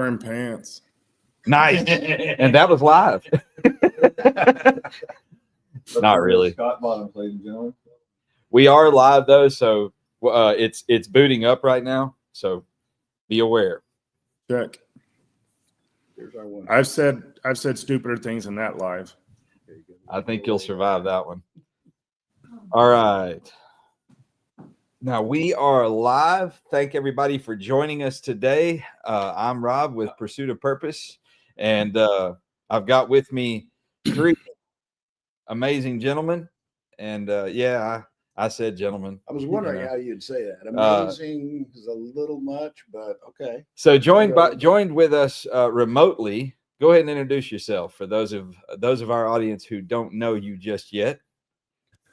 wearing pants. Nice. And that was live. Not really. Scott Bottoms, ladies and gentlemen. We are live though, so it's booting up right now. So be aware. Check. Here's our one. I've said stupider things than that live. I think you'll survive that one. All right. Now we are live. Thank everybody for joining us today. I'm Rob with Pursuit of Purpose, and I've got with me three amazing gentlemen. And I said gentlemen. I was wondering how you'd say that. Amazing is a little much, but okay. So joined with us remotely. Go ahead and introduce yourself for those of our audience who don't know you just yet.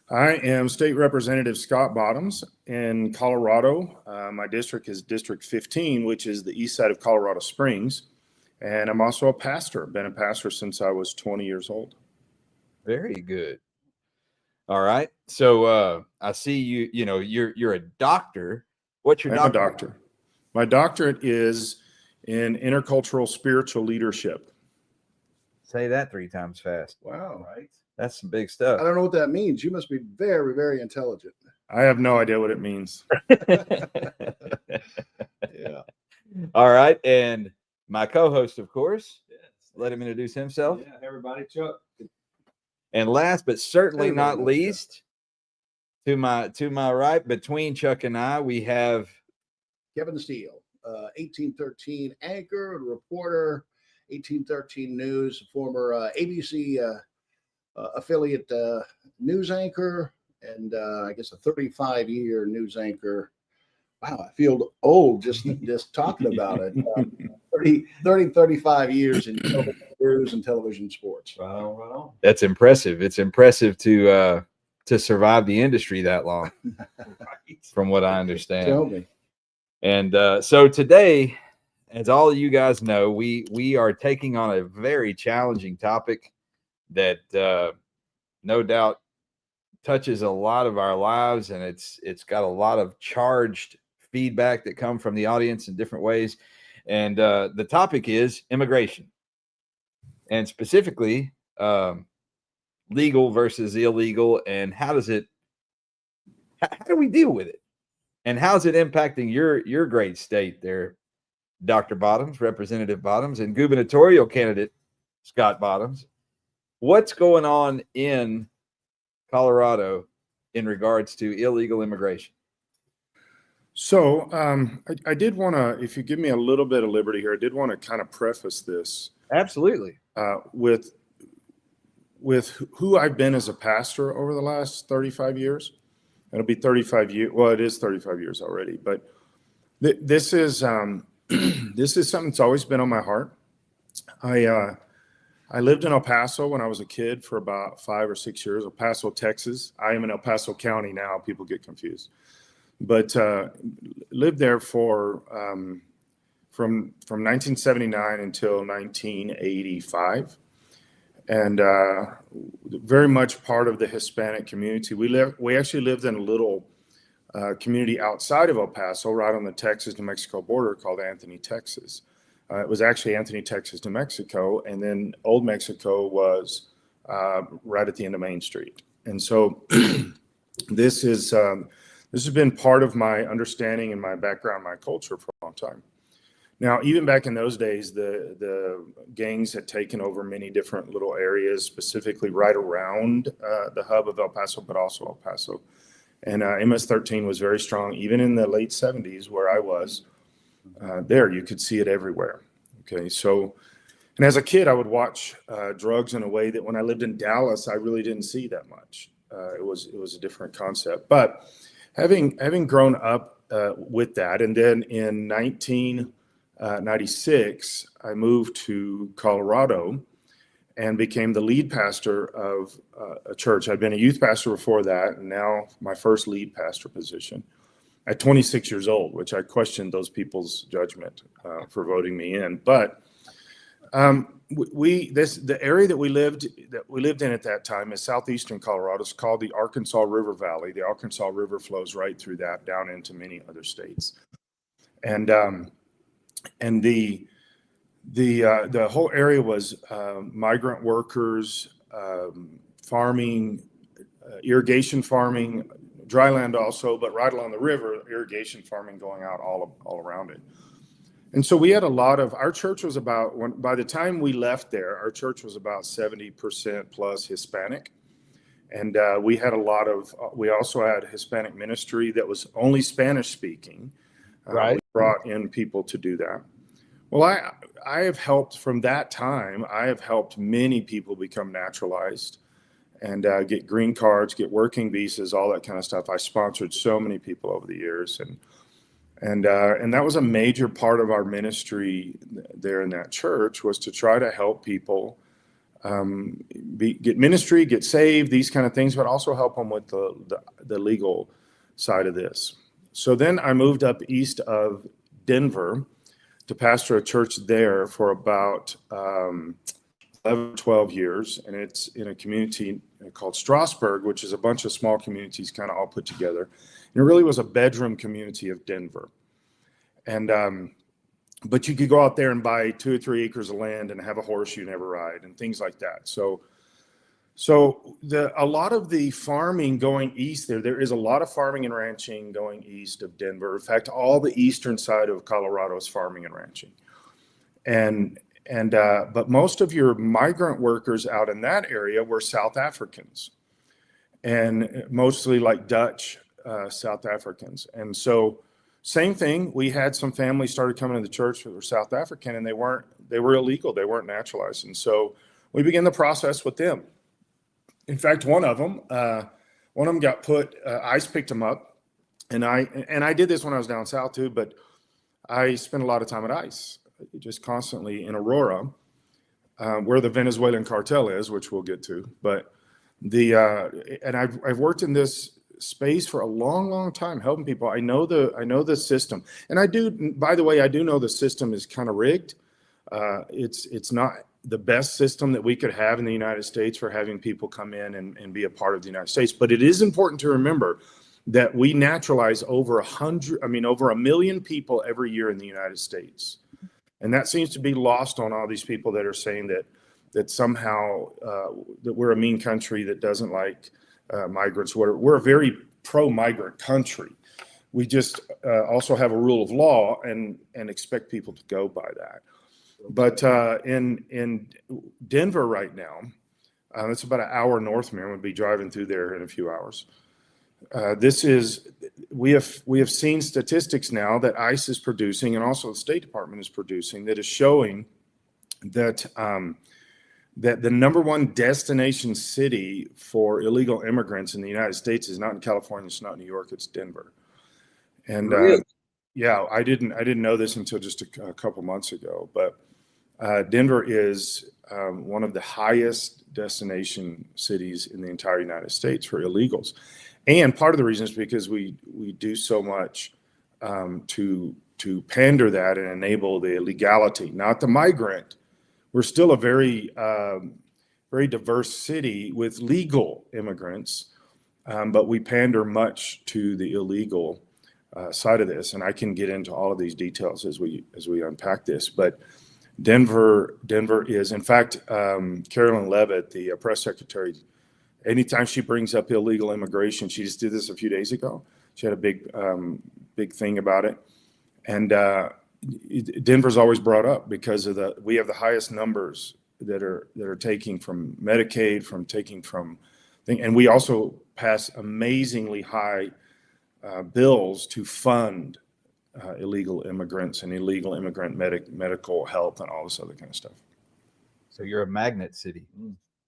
I am State Representative Scott Bottoms in Colorado. My district is District 15, which is the east side of Colorado Springs. And I'm also a pastor. I've been a pastor since I was 20 years old. Very good. All right. So I see you're a doctor. What's your doctorate? I'm a doctor. My doctorate is in intercultural spiritual leadership. Say that 3 times fast. Wow. Right. That's some big stuff. I don't know what that means. You must be very, very intelligent. I have no idea what it means. Yeah. All right. And my co-host, of course, let him introduce himself. Yeah, everybody, Chuck. And last but certainly not least, to my right, between Chuck and I, we have Kevin Steele, 1813 anchor and reporter, 1813 News, former ABC affiliate news anchor, and I guess a 35-year news anchor. Wow, I feel old just talking about it. 35 years in news and television sports. Right on. That's impressive. It's impressive to survive the industry that long, from what I understand. Tell me. And so today, as all of you guys know, we are taking on a very challenging topic that no doubt touches a lot of our lives, and it's got a lot of charged feedback that come from the audience in different ways. And the topic is immigration, and specifically legal versus illegal, and how do we deal with it, and how's it impacting your great state there, Dr. Bottoms, Representative Bottoms, and gubernatorial candidate Scott Bottoms. What's going on in Colorado in regards to illegal immigration? So I did want to, if you give me a little bit of liberty here, I did want to kind of preface this. Absolutely. With who I've been as a pastor over the last 35 years. It'll be 35 years. Well, it is 35 years already, but this is this is something that's always been on my heart. I lived in El Paso when I was a kid for about 5 or 6 years. El Paso, Texas. I am in El Paso County now. People get confused, but lived there for from 1979 until 1985, and very much part of the Hispanic community. We actually lived in a little community outside of El Paso, right on the Texas-New Mexico border, called Anthony, Texas. It was actually Anthony, Texas, New Mexico, and then Old Mexico was right at the end of Main Street. And so this has been part of my understanding and my background, my culture for a long time. Now, even back in those days, the gangs had taken over many different little areas, specifically right around the hub of El Paso, but also El Paso. And MS-13 was very strong, even in the late 70s where I was. There, you could see it everywhere. Okay, so, and as a kid, I would watch drugs in a way that when I lived in Dallas, I really didn't see that much. It was a different concept. But having grown up with that, and then in 1996, I moved to Colorado and became the lead pastor of a church. I'd been a youth pastor before that, and now my first lead pastor position at 26 years old, which I questioned those people's judgment for voting me in. But the area that we lived in at that time is southeastern Colorado. It's called the Arkansas River Valley. The Arkansas River flows right through that down into many other states. And the The whole area was migrant workers, farming, irrigation farming, dry land also, but right along the river, irrigation farming going out all around it. And so we had a lot of, our church was about, by the time we left there, our church was about 70% plus Hispanic. And we had a lot of, we also had Hispanic ministry that was only Spanish speaking. Right. We brought in people to do that. Well, I have helped from that time. I have helped many people become naturalized and get green cards, get working visas, all that kind of stuff. I sponsored so many people over the years, and that was a major part of our ministry there in that church, was to try to help people get ministry, get saved, these kind of things, but also help them with the legal side of this. So then I moved up east of Denver to pastor a church there for about 11, 12 years. And it's in a community called Strasburg, which is a bunch of small communities kind of all put together. And it really was a bedroom community of Denver. And, but you could go out there and buy 2 or 3 acres of land and have a horse you never ride and things like that. So a lot of the farming going east there is a lot of farming and ranching going east of Denver. In fact, all the eastern side of Colorado is farming and ranching. But most of your migrant workers out in that area were South Africans, and mostly like Dutch South Africans. And so same thing, we had some families started coming to the church that were South African, and they were illegal, they weren't naturalized. And so we began the process with them. In fact, one of them got put, ICE picked him up, and I did this when I was down south too, but I spent a lot of time at ICE, just constantly in Aurora, where the Venezuelan cartel is, which we'll get to. But and I've worked in this space for a long time, helping people. I know the system, and I do. By the way, I do know the system is kind of rigged. It's not the best system that we could have in the United States for having people come in and be a part of the United States. But it is important to remember that we naturalize over 1 million people every year in the United States. And that seems to be lost on all these people that are saying that somehow that we're a mean country that doesn't like migrants. We're a very pro-migrant country. We just also have a rule of law and expect people to go by that. But in Denver right now, it's about an hour north of me. I'm going to be driving through there in a few hours. We have seen statistics now that ICE is producing, and also the State Department is producing, that is showing that that the number one destination city for illegal immigrants in the United States is not in California, it's not New York, it's Denver. And Really? yeah, I didn't know this until just a couple months ago, but Denver is one of the highest destination cities in the entire United States for illegals. And part of the reason is because we do so much to pander that and enable the legality, not the migrant. We're still a very diverse city with legal immigrants, but we pander much to the illegal side of this. And I can get into all of these details as we unpack this. But Denver is, in fact, Carolyn Levitt, the press secretary, anytime she brings up illegal immigration, she just did this a few days ago. She had a big thing about it. And Denver's always brought up because of we have the highest numbers that are taking from Medicaid, and we also pass amazingly high bills to fund illegal immigrants and illegal immigrant medical health and all this other kind of stuff. So you're a magnet city,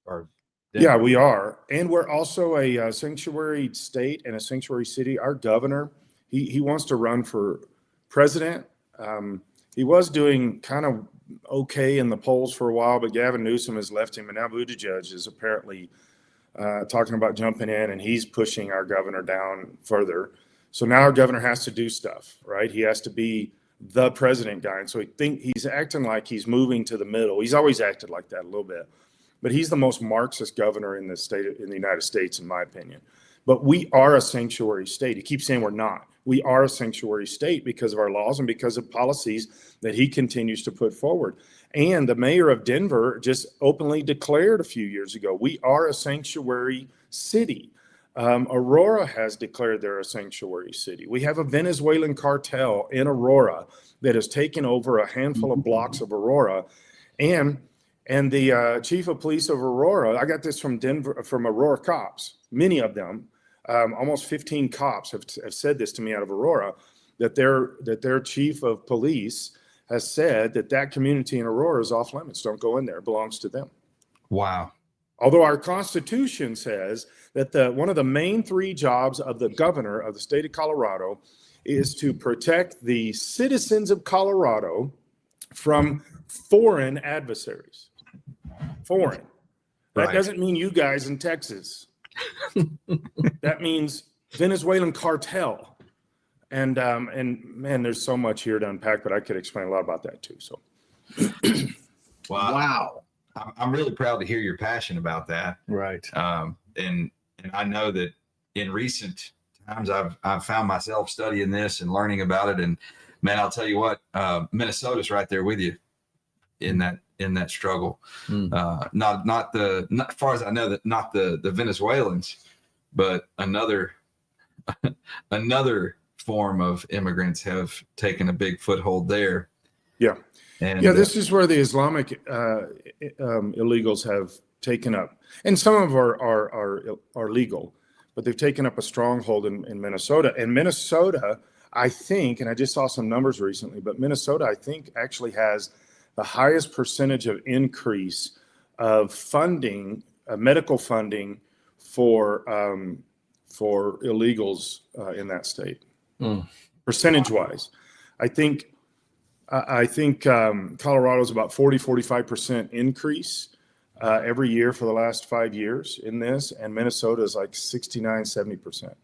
or yeah, we are, and we're also a sanctuary state and a sanctuary city. Our governor, he wants to run for president. He was doing kind of okay in the polls for a while, but Gavin Newsom has left him, and now Buttigieg is apparently talking about jumping in, and he's pushing our governor down further. So now our governor has to do stuff, right? He has to be the president guy, and so he's acting like he's moving to the middle. He's always acted like that a little bit, but he's the most Marxist governor in the United States, in my opinion. But we are a sanctuary state. He keeps saying we're not. We are a sanctuary state because of our laws and because of policies that he continues to put forward. And the mayor of Denver just openly declared a few years ago, we are a sanctuary city. Aurora has declared they're a sanctuary city. We have a Venezuelan cartel in Aurora that has taken over a handful of blocks of Aurora. And the chief of police of Aurora, I got this from Denver, from Aurora cops, many of them, almost 15 cops have said this to me out of Aurora, that their chief of police has said that community in Aurora is off limits. Don't go in there. It belongs to them. Wow. Although our Constitution says that one of the main 3 jobs of the governor of the state of Colorado is to protect the citizens of Colorado from foreign adversaries. Foreign. That doesn't mean you guys in Texas. That means Venezuelan cartel. And man, there's so much here to unpack, but I could explain a lot about that too. So, Wow. I'm really proud to hear your passion about that. Right. And I know that in recent times I've found myself studying this and learning about it. And man, I'll tell you what, Minnesota's right there with you in that struggle. Not as far as I know, that not the Venezuelans, but another form of immigrants have taken a big foothold there. Yeah. And this is where the Islamic illegals have taken up, and some of are legal, but they've taken up a stronghold in Minnesota. And Minnesota, I think, and I just saw some numbers recently, but Minnesota, I think, actually has the highest percentage of increase of funding, medical funding for illegals in that state, percentage-wise. I think Colorado's about 45% increase every year for the last 5 years in this, and Minnesota is like 69-70%.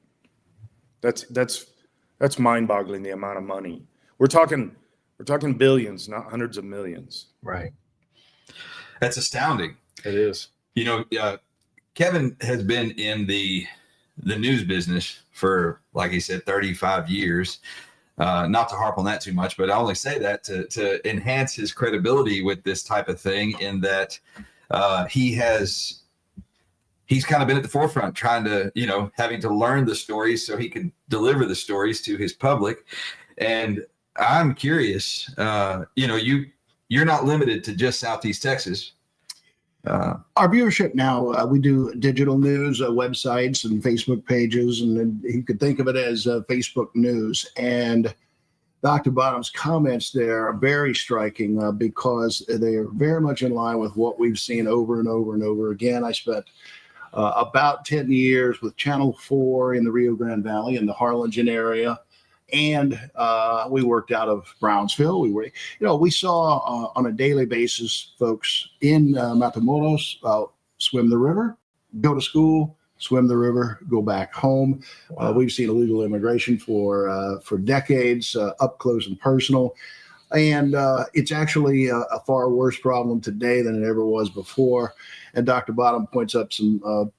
That's mind-boggling, the amount of money. We're talking billions, not hundreds of millions. Right. that's astounding. It is. You know, Kevin has been in the news business for, like he said, 35 years. Not to harp on that too much, but I only say that to enhance his credibility with this type of thing, in that he's kind of been at the forefront, trying to, having to learn the stories so he can deliver the stories to his public. And I'm curious, you're not limited to just Southeast Texas. Our viewership now, we do digital news, websites and Facebook pages, and then you could think of it as Facebook news. And Dr. Bottom's comments there are very striking because they are very much in line with what we've seen over and over and over again. I spent about 10 years with Channel 4 in the Rio Grande Valley in the Harlingen area. And we worked out of Brownsville. We saw on a daily basis folks in Matamoros swim the river, go to school, swim the river, go back home. Wow. We've seen illegal immigration for decades, up close and personal. And it's actually a far worse problem today than it ever was before. And Dr. Bottom points up some,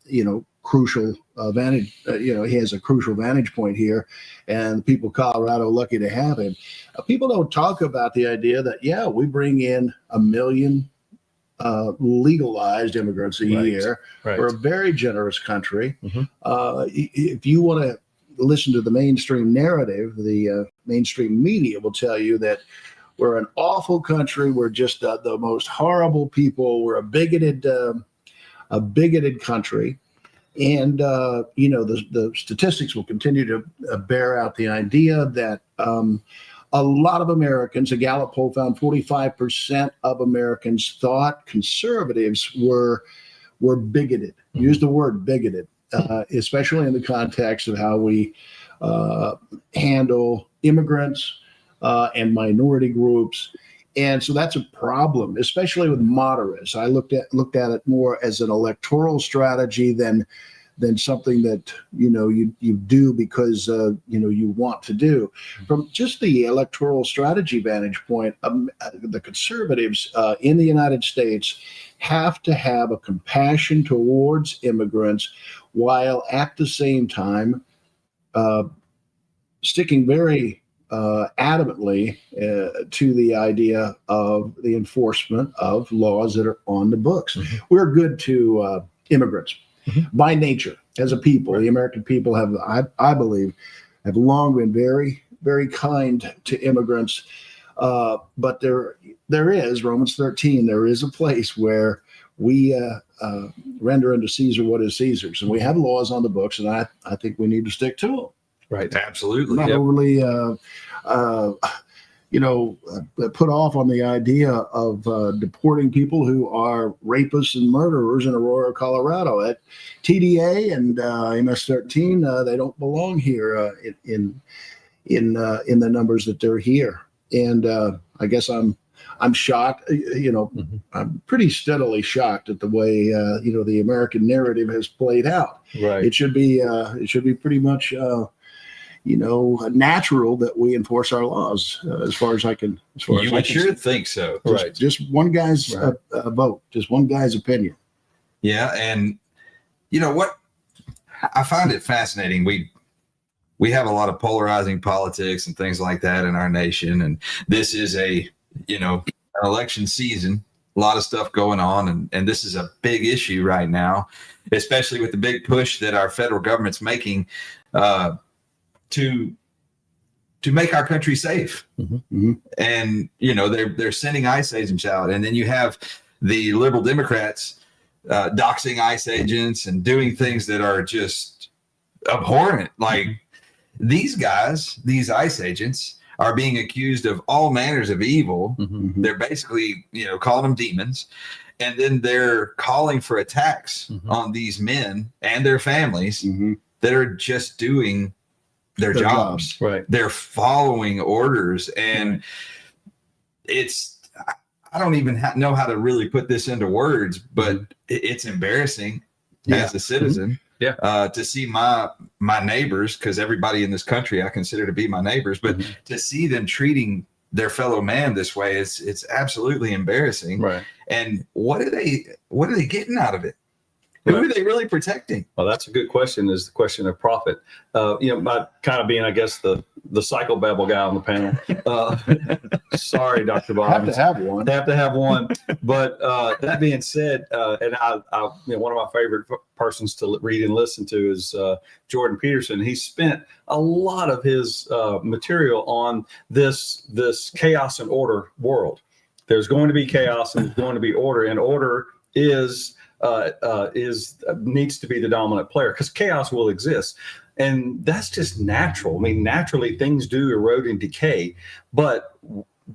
crucial vantage. He has a crucial vantage point here, and people of Colorado lucky to have him. People don't talk about the idea that we bring in 1 million legalized immigrants a year. Right. We're a very generous country. Mm-hmm. If you want to listen to the mainstream narrative, the mainstream media will tell you that we're an awful country. We're just the most horrible people. We're a bigoted country. And, the statistics will continue to bear out the idea that a lot of Americans, a Gallup poll found 45% of Americans thought conservatives were bigoted. Mm-hmm. Use the word bigoted, especially in the context of how we handle immigrants and minority groups. And so that's a problem, especially with moderates. I looked at it more as an electoral strategy than something that you do because you want to do. From just the electoral strategy vantage point, the conservatives in the United States have to have a compassion towards immigrants, while at the same time sticking very adamantly to the idea of the enforcement of laws that are on the books. Mm-hmm. We're good to immigrants by nature as a people. The American people have, I believe, have long been very, very kind to immigrants. But there is Romans 13. There is a place where we render unto Caesar what is Caesar's, and we have laws on the books, and I think we need to stick to them. Right. Absolutely. Not Yep. overly, put off on the idea of deporting people who are rapists and murderers in Aurora, Colorado. At TDA and MS-13, they don't belong here in the numbers that they're here. And I guess I'm shocked. I'm pretty steadily shocked at the way the American narrative has played out. Right. It should be pretty much natural that we enforce our laws as far as I can. You would sure think so. Right. Just one guy's Right. vote, just one guy's opinion. Yeah, and you know what? I find it fascinating. We have a lot of polarizing politics and things like that in our nation, and this is an election season. A lot of stuff going on, and this is a big issue right now, especially with the big push that our federal government's making to make our country safe. Mm-hmm. And they're sending ICE agents out, and then you have the liberal Democrats doxing ICE agents and doing things that are just abhorrent. Like these guys, these ICE agents, are being accused of all manners of evil. Mm-hmm. They're basically, calling them demons, and then they're calling for attacks on these men and their families that are just doing their jobs. Right. They're following orders, and I don't even know how to really put this into words, but it's embarrassing as a citizen. Yeah. To see my neighbors, because everybody in this country I consider to be my neighbors, but to see them treating their fellow man this way, it's absolutely embarrassing. Right. And what are they getting out of it? Who are they really protecting? Well, that's a good question. Is the question of profit? By kind of being, I guess, the psychobabble guy on the panel. Sorry, Dr. Bob. Have to have one. Have to have one. But that being said, and I one of my favorite persons to read and listen to is Jordan Peterson. He spent a lot of his material on this chaos and order world. There's going to be chaos and there's going to be order, and order needs to be the dominant player, because chaos will exist, and that's just natural. I mean, naturally things do erode and decay, but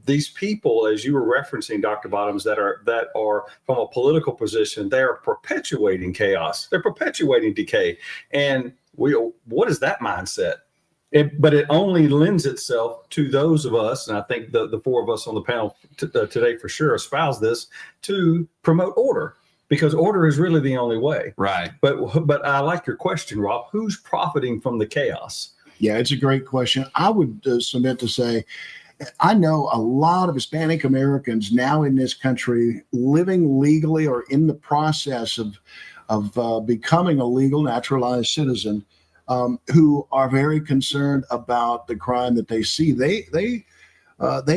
these people, as you were referencing, Dr. Bottoms, that are from a political position, they are perpetuating chaos. They're perpetuating decay, and what is that mindset? But it only lends itself to those of us, and I think the four of us on the panel today for sure espouse this, to promote order. Because order is really the only way. Right. But I like your question, Rob. Who's profiting from the chaos? Yeah, it's a great question. I would submit to say, I know a lot of Hispanic Americans now in this country living legally or in the process of becoming a legal naturalized citizen, who are very concerned about the crime that they see. They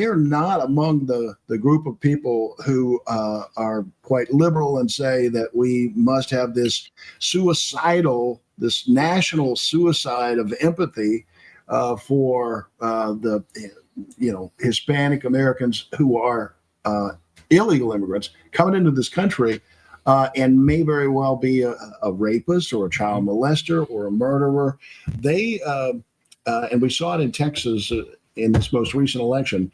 are not among the group of people who are quite liberal and say that we must have this national suicide of empathy for the Hispanic Americans who are illegal immigrants coming into this country and may very well be a rapist or a child molester or a murderer. They and we saw it in Texas. In this most recent election,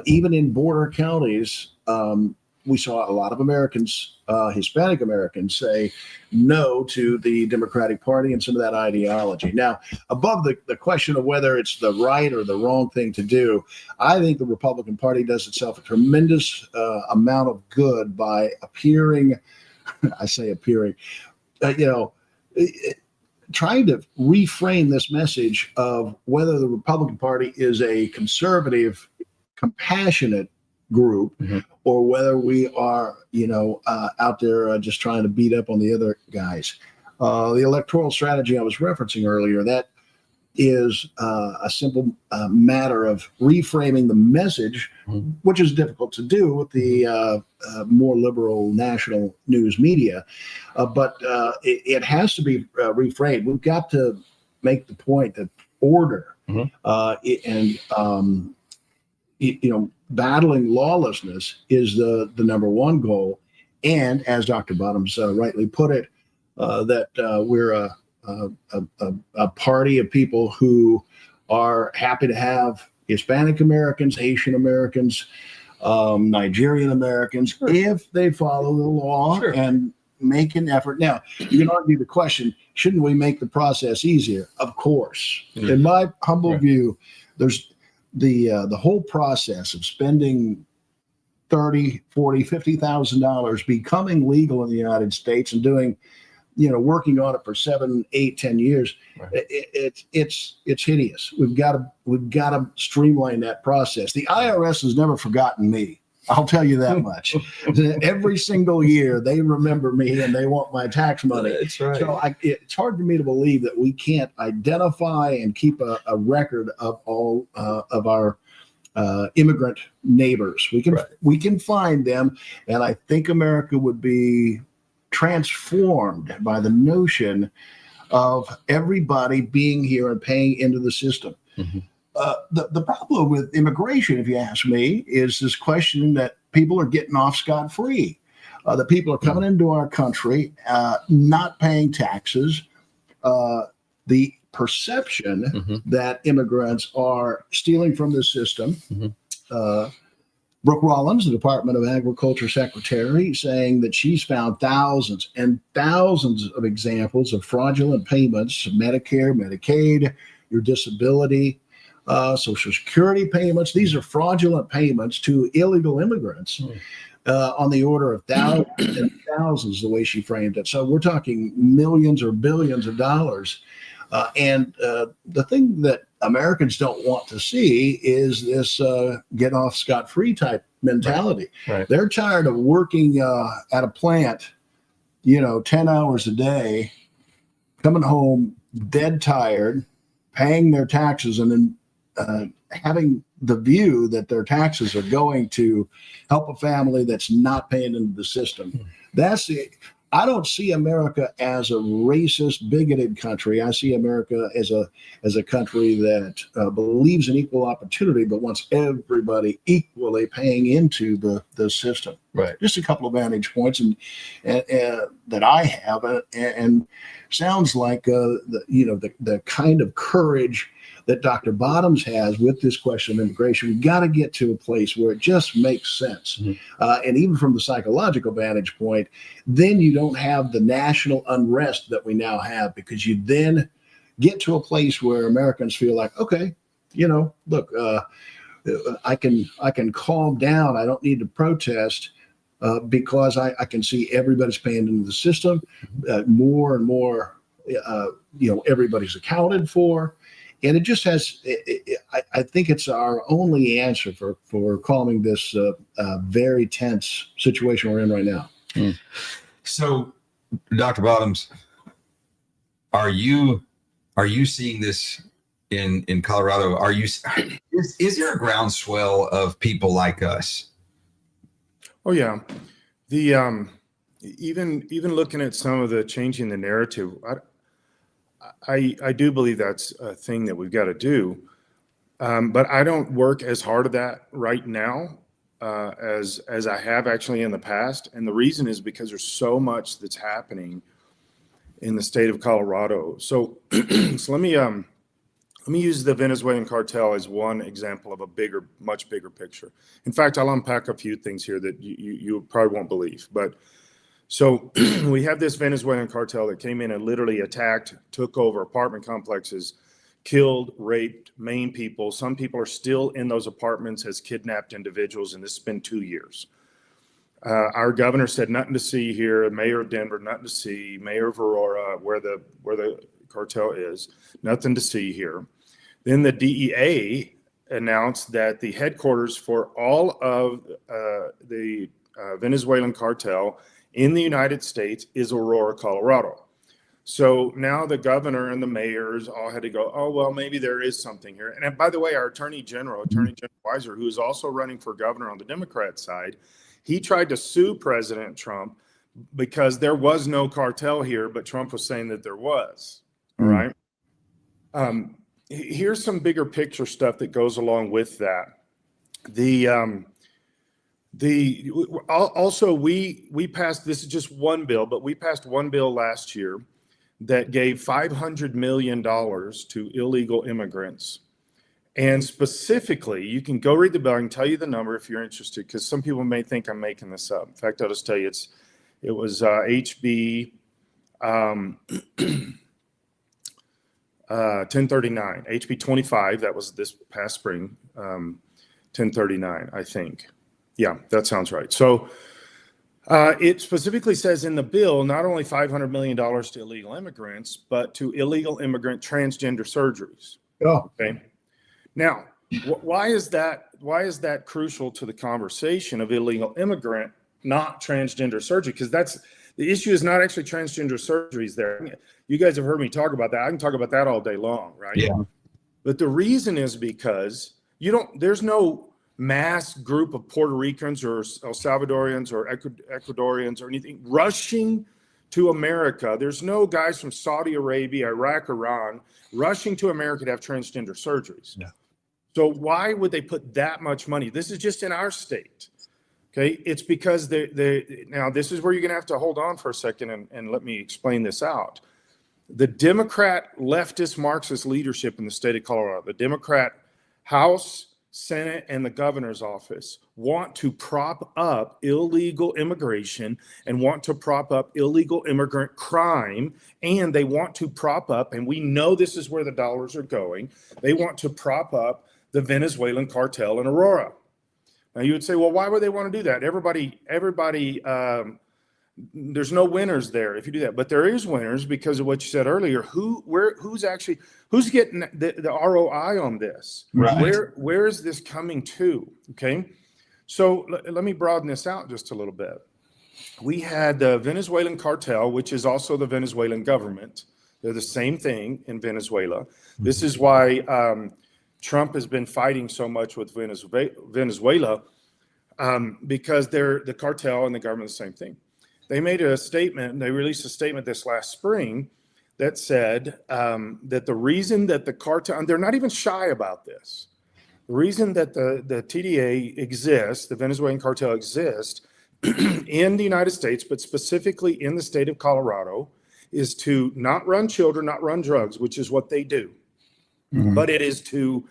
even in border counties, we saw a lot of Americans, Hispanic Americans, say no to the Democratic Party and some of that ideology. Now, above the question of whether it's the right or the wrong thing to do, I think the Republican Party does itself a tremendous amount of good by appearing, I say appearing, trying to reframe this message of whether the Republican Party is a conservative, compassionate group, or whether we are, out there just trying to beat up on the other guys. The electoral strategy I was referencing earlier, that is a simple matter of reframing the message, which is difficult to do with the more liberal national news media. But it has to be reframed. We've got to make the point that order battling lawlessness is the number one goal. And as Dr. Bottoms rightly put it, that we're a party of people who are happy to have Hispanic Americans, Haitian Americans, Nigerian Americans, if they follow the law and make an effort. Now, you can argue the question, shouldn't we make the process easier? Of course. In my humble view, there's the whole process of spending $30,000, $40,000, $50,000 becoming legal in the United States and doing, working on it for 7, 8, 10 years. It's hideous. We've got to streamline that process. The IRS has never forgotten me. I'll tell you that much. Every single year they remember me and they want my tax money. That's right. So it's hard for me to believe that we can't identify and keep a record of all of our immigrant neighbors. We can find them, and I think America would be transformed by the notion of everybody being here and paying into the system. The problem with immigration, if you ask me, is this question that people are getting off scot-free. That people are coming into our country, not paying taxes. The perception that immigrants are stealing from the system. Brooke Rollins, the Department of Agriculture Secretary, saying that she's found thousands and thousands of examples of fraudulent payments, Medicare, Medicaid, your disability, Social Security payments. These are fraudulent payments to illegal immigrants on the order of thousands and thousands, the way she framed it. So we're talking millions or billions of dollars. And the thing that Americans don't want to see is this get off scot-free type mentality. Right. They're tired of working at a plant, 10 hours a day, coming home dead tired, paying their taxes, and then having the view that their taxes are going to help a family that's not paying into the system. That's it. I don't see America as a racist, bigoted country. I see America as a country that believes in equal opportunity, but wants everybody equally paying into the system. Right. Just a couple of vantage points and that I have, and sounds like the kind of courage that Dr. Bottoms has with this question of immigration. We've got to get to a place where it just makes sense. And even from the psychological vantage point, then you don't have the national unrest that we now have, because you then get to a place where Americans feel like, okay, look, I can calm down. I don't need to protest because I can see everybody's paying into the system. More and more, everybody's accounted for. And it just has, I think it's our only answer for calming this very tense situation we're in right now. So, Dr. Bottoms, are you seeing this in Colorado? Is there a groundswell of people like us? Oh yeah, the even looking at some of the changing the narrative, I do believe that's a thing that we've got to do, but I don't work as hard at that right now as I have actually in the past, and the reason is because there's so much that's happening in the state of Colorado. So, so let me use the Venezuelan cartel as one example of a much bigger picture. In fact, I'll unpack a few things here that you probably won't believe, but. So we have this Venezuelan cartel that came in and literally attacked, took over apartment complexes, killed, raped, maimed people. Some people are still in those apartments as kidnapped individuals, and this has been 2 years. Our governor said nothing to see here. Mayor of Denver, nothing to see. Mayor of Aurora, where the cartel is, nothing to see here. Then the DEA announced that the headquarters for all of the Venezuelan cartel in the United States is Aurora, Colorado. So now the governor and the mayors all had to go, oh, well, maybe there is something here. And by the way, our Attorney General Weiser, who is also running for governor on the Democrat side, he tried to sue President Trump because there was no cartel here, but Trump was saying that there was. All right. Here's some bigger picture stuff that goes along with that. Also we passed, this is just one bill, but we passed one bill last year that gave $500 million to illegal immigrants. And specifically, you can go read the bill. I can tell you the number if you're interested, because some people may think I'm making this up. In fact, I'll just tell you it was HB 1039, HB 25. That was this past spring, 1039, I think. Yeah, that sounds right. So it specifically says in the bill, not only $500 million to illegal immigrants, but to illegal immigrant transgender surgeries. Oh, okay. Now, why is that crucial to the conversation of illegal immigrant, not transgender surgery? Because that's the issue, is not actually transgender surgeries there. You guys have heard me talk about that. I can talk about that all day long, right? Yeah. But the reason is because there's no mass group of Puerto Ricans or El Salvadorians or Ecuadorians or anything rushing to America. There's no guys from Saudi Arabia, Iraq, Iran rushing to America to have transgender surgeries. Yeah. So why would they put that much money? This is just in our state. Okay. It's because now this is where you're going to have to hold on for a second and let me explain this out. The Democrat leftist Marxist leadership in the state of Colorado, the Democrat House, Senate, and the governor's office want to prop up illegal immigration and want to prop up illegal immigrant crime. And they want to prop up, and we know this is where the dollars are going, they want to prop up the Venezuelan cartel in Aurora. Now you would say, well, why would they want to do that? Everybody, there's no winners there if you do that, but there is winners because of what you said earlier. Who's getting the ROI on this? Right. Where is this coming to? Okay, so let me broaden this out just a little bit. We had the Venezuelan cartel, which is also the Venezuelan government. They're the same thing in Venezuela. This is why Trump has been fighting so much with Venezuela, because the cartel and the government are the same thing. They made a statement, they released a statement this last spring that said that the reason that the cartel, and they're not even shy about this, the reason that the TDA exists, the Venezuelan cartel exists in the United States, but specifically in the state of Colorado, is to not run children, not run drugs, which is what they do. Mm-hmm. But it is to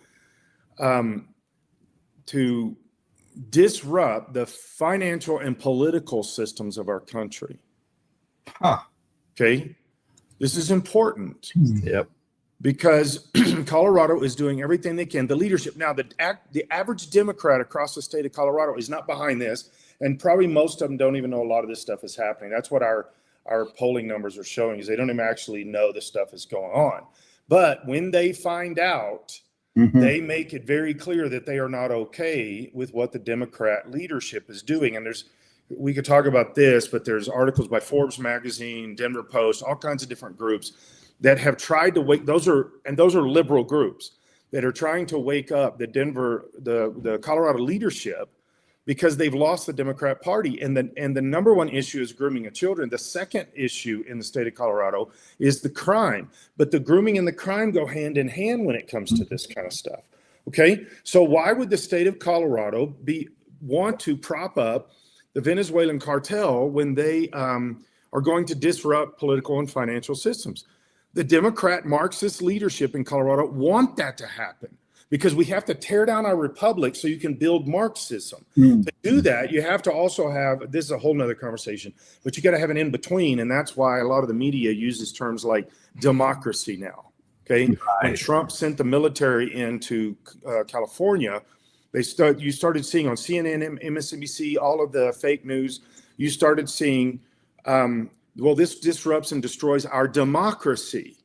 disrupt the financial and political systems of our country. Huh. Okay. This is important. Yep. Because Colorado is doing everything they can. The leadership. Now, the average Democrat across the state of Colorado is not behind this. And probably most of them don't even know a lot of this stuff is happening. That's what our polling numbers are showing, is they don't even actually know this stuff is going on. But when they find out, mm-hmm. they make it very clear that they are not okay with what the Democrat leadership is doing. And we could talk about this, but there's articles by Forbes magazine, Denver Post, all kinds of different groups that have tried to wake, those are liberal groups that are trying to wake up the Colorado leadership, because they've lost the Democrat Party. And the number one issue is grooming of children. The second issue in the state of Colorado is the crime. But the grooming and the crime go hand in hand when it comes to this kind of stuff. Okay? So why would the state of Colorado want to prop up the Venezuelan cartel when they are going to disrupt political and financial systems? The Democrat Marxist leadership in Colorado want that to happen, because we have to tear down our republic so you can build Marxism. To do that, you have to also have, this is a whole nother conversation, but you got to have an in-between. And that's why a lot of the media uses terms like democracy now. Okay. Right. When Trump sent the military into California, you started seeing on CNN, MSNBC, all of the fake news, you started seeing, well, this disrupts and destroys our democracy.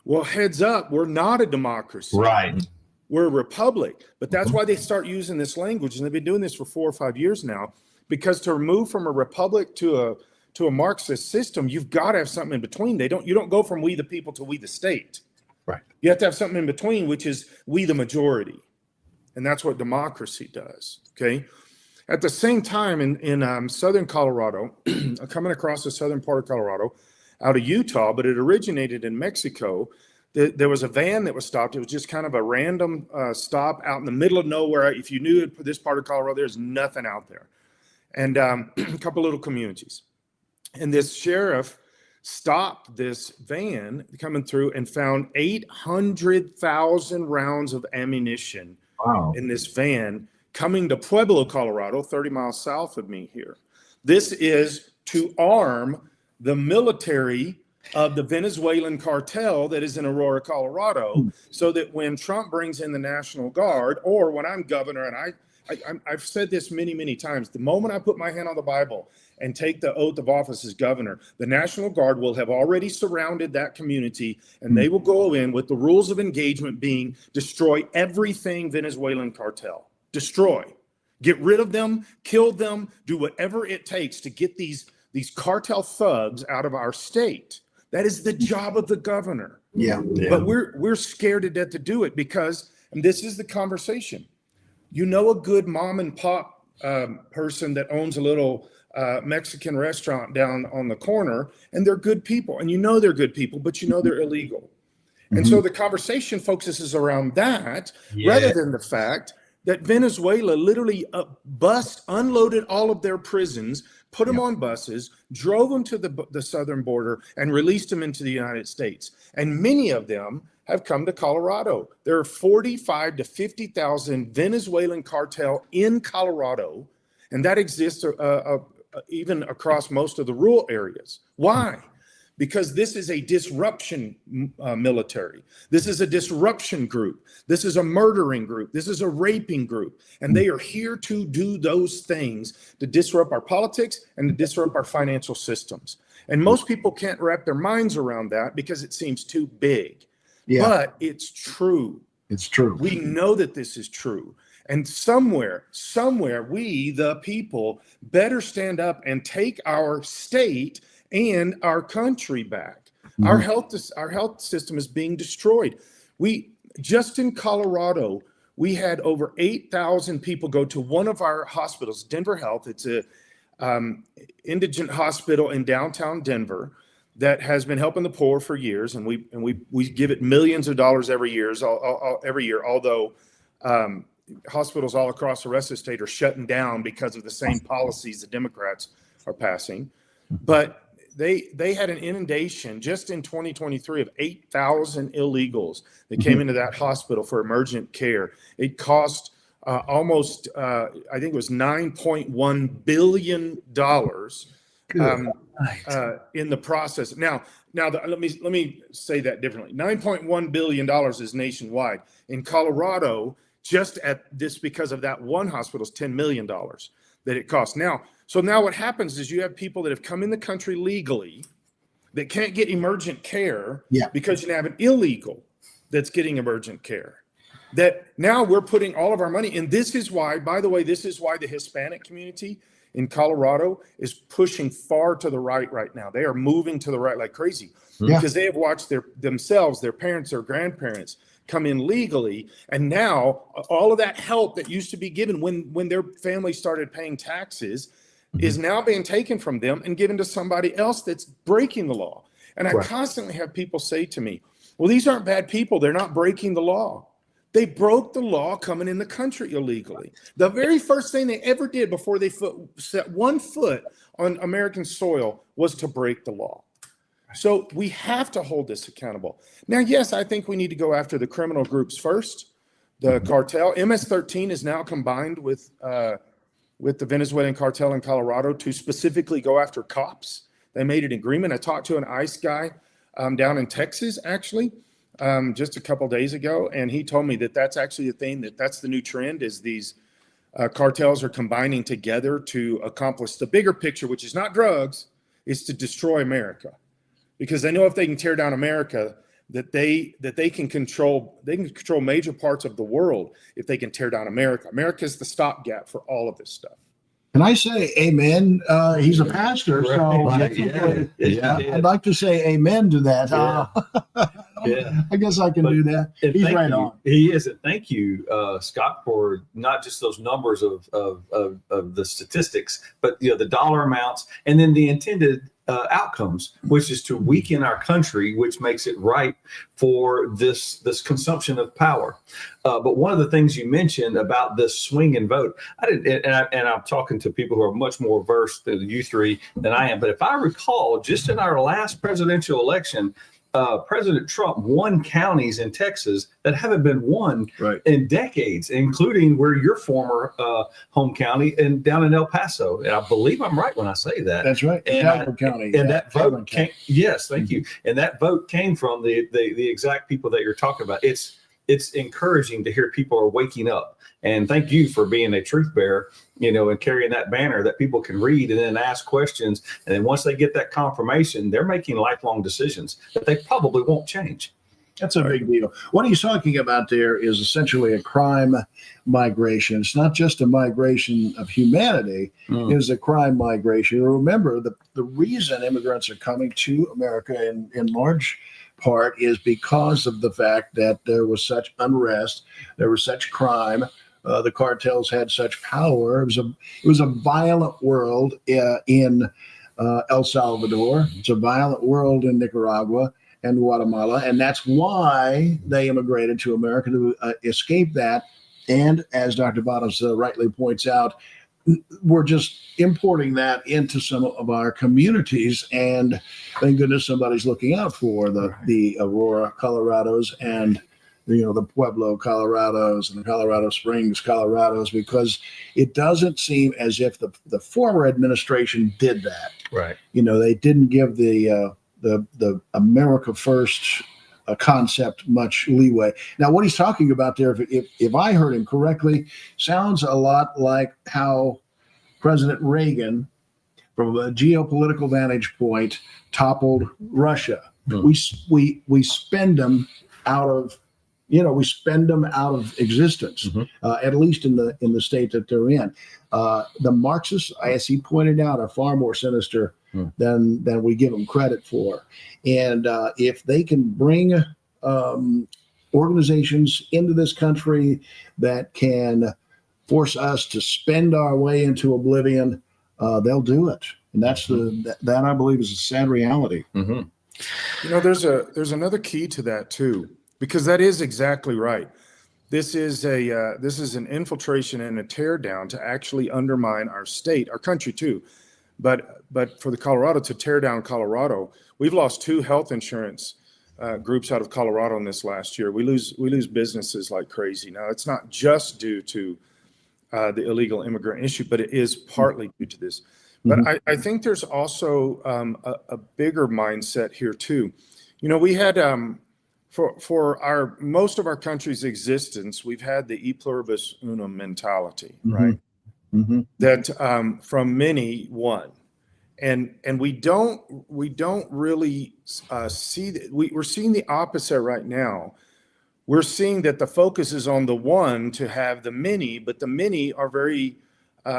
Well, heads up, we're not a democracy. Right. We're a republic. But that's why they start using this language. And they've been doing this for 4 or 5 years now, because to move from a republic to to a Marxist system, you've got to have something in between. You don't go from we the people to we the state. Right. You have to have something in between, which is we the majority. And that's what democracy does. Okay. At the same time, in southern Colorado, coming across the southern part of Colorado, out of Utah, but it originated in Mexico. There was a van that was stopped. It was just kind of a random stop out in the middle of nowhere. If you knew this part of Colorado, there's nothing out there. And a couple little communities. And this sheriff stopped this van coming through and found 800,000 rounds of ammunition in this van coming to Pueblo, Colorado, 30 miles south of me here. This is to arm the military of the Venezuelan cartel that is in Aurora, Colorado, so that when Trump brings in the National Guard, or when I'm governor, and I've said this many, many times, the moment I put my hand on the Bible and take the oath of office as governor, the National Guard will have already surrounded that community, and they will go in with the rules of engagement being destroy everything Venezuelan cartel. Destroy. Get rid of them, kill them, do whatever it takes to get these cartel thugs out of our state. That is the job of the governor. Yeah. But we're scared to death to do it because, and this is the conversation, you know, a good mom and pop person that owns a little Mexican restaurant down on the corner, and they're good people, and you know they're good people, but you know they're illegal. And so the conversation focuses around that rather than the fact that Venezuela literally unloaded all of their prisons, put them on buses, drove them to the southern border, and released them into the United States. And many of them have come to Colorado. There are 45 to 50,000 Venezuelan cartel in Colorado, and that exists even across most of the rural areas. Why? Because this is a disruption military. This is a disruption group. This is a murdering group. This is a raping group. And they are here to do those things to disrupt our politics and to disrupt our financial systems. And most people can't wrap their minds around that because it seems too big. Yeah. But it's true. It's true. We know that this is true. And somewhere, we, the people, better stand up and take our state and our country back. Our health system is being destroyed. We just in Colorado, we had over 8,000 people go to one of our hospitals, Denver Health. It's a indigent hospital in downtown Denver that has been helping the poor for years, and we give it millions of dollars every year. Although hospitals all across the rest of the state are shutting down because of the same policies the Democrats are passing, but they had an inundation just in 2023 of 8,000 illegals that came into that hospital for emergent care. It cost almost, I think it was $9.1 billion in the process. Now, let me say that differently. $9.1 billion is nationwide. In Colorado, just at this, because of that one hospital, is $10 million that it costs. So now what happens is you have people that have come in the country legally that can't get emergent care because you have an illegal that's getting emergent care. That now we're putting all of our money, and this is why, by the way, this is why the Hispanic community in Colorado is pushing far to the right now. They are moving to the right like crazy because they have watched their parents, their grandparents come in legally, and now all of that help that used to be given when their family started paying taxes is now being taken from them and given to somebody else that's breaking the law. And I constantly have people say to me, well, these aren't bad people. They're not breaking the law. They broke the law coming in the country illegally. The very first thing they ever did before they set one foot on American soil was to break the law. So we have to hold this accountable. Now, yes, I think we need to go after the criminal groups first. The cartel, MS-13 is now combined with the Venezuelan cartel in Colorado to specifically go after cops. They made an agreement. I talked to an ICE guy down in Texas, actually, just a couple days ago, and he told me that that's actually a thing, that's the new trend, is these cartels are combining together to accomplish the bigger picture, which is not drugs, is to destroy America. Because they know if they can tear down America, that they can control major parts of the world if they can tear down America. America is the stopgap for all of this stuff. Can I say amen? He's a pastor, so Right, yeah. I'd like to say amen to that. Yeah. I guess I can do that. And He's thank right you. on. He is. And thank you, Scott, for not just those numbers of the statistics, but the dollar amounts, and then the intended outcomes, which is to weaken our country, which makes it ripe for this consumption of power. But one of the things you mentioned about this swing and vote, I didn't, and I'm talking to people who are much more versed than you three than I am. But if I recall, just in our last presidential election, President Trump won counties in Texas that haven't been won in decades, including where your former home county and down in El Paso. And I believe I'm right when I say that. That's right. County. And that vote came. Yes, thank you. And that vote came from the exact people that you're talking about. It's encouraging to hear people are waking up. And thank you for being a truth bearer, and carrying that banner that people can read and then ask questions. And then once they get that confirmation, they're making lifelong decisions that they probably won't change. That's a big deal. What he's talking about there is essentially a crime migration. It's not just a migration of humanity, it's a crime migration. Remember, the reason immigrants are coming to America in large part is because of the fact that there was such unrest, there was such crime. The cartels had such power. It was a violent world in El Salvador. It's a violent world in Nicaragua and Guatemala, and that's why they immigrated to America to escape that. And as Dr. Bottoms rightly points out, we're just importing that into some of our communities, and thank goodness somebody's looking out for the Aurora, Colorados, and the Pueblo, Colorados, and the Colorado Springs, Colorados, because it doesn't seem as if the former administration did that. Right. They didn't give the America First concept much leeway. Now, what he's talking about there, if I heard him correctly, sounds a lot like how President Reagan, from a geopolitical vantage point, toppled Russia. We spend them out of existence, at least in the state that they're in. The Marxists, as he pointed out, are far more sinister than we give them credit for. And if they can bring organizations into this country that can force us to spend our way into oblivion, they'll do it. And that's that I believe is a sad reality. There's another key to that too, because that is exactly right. This is an infiltration and a tear down to actually undermine our state, our country too. But for the Colorado to tear down Colorado, we've lost 2 health insurance groups out of Colorado in this last year. We lose businesses like crazy. Now, it's not just due to the illegal immigrant issue, but it is partly due to this. But I think there's also a bigger mindset here too. We had for most of our country's existence, we've had the e pluribus unum mentality, right? That from many one, and we don't really see that. We're seeing the opposite right now. We're seeing that the focus is on the one to have the many, but the many are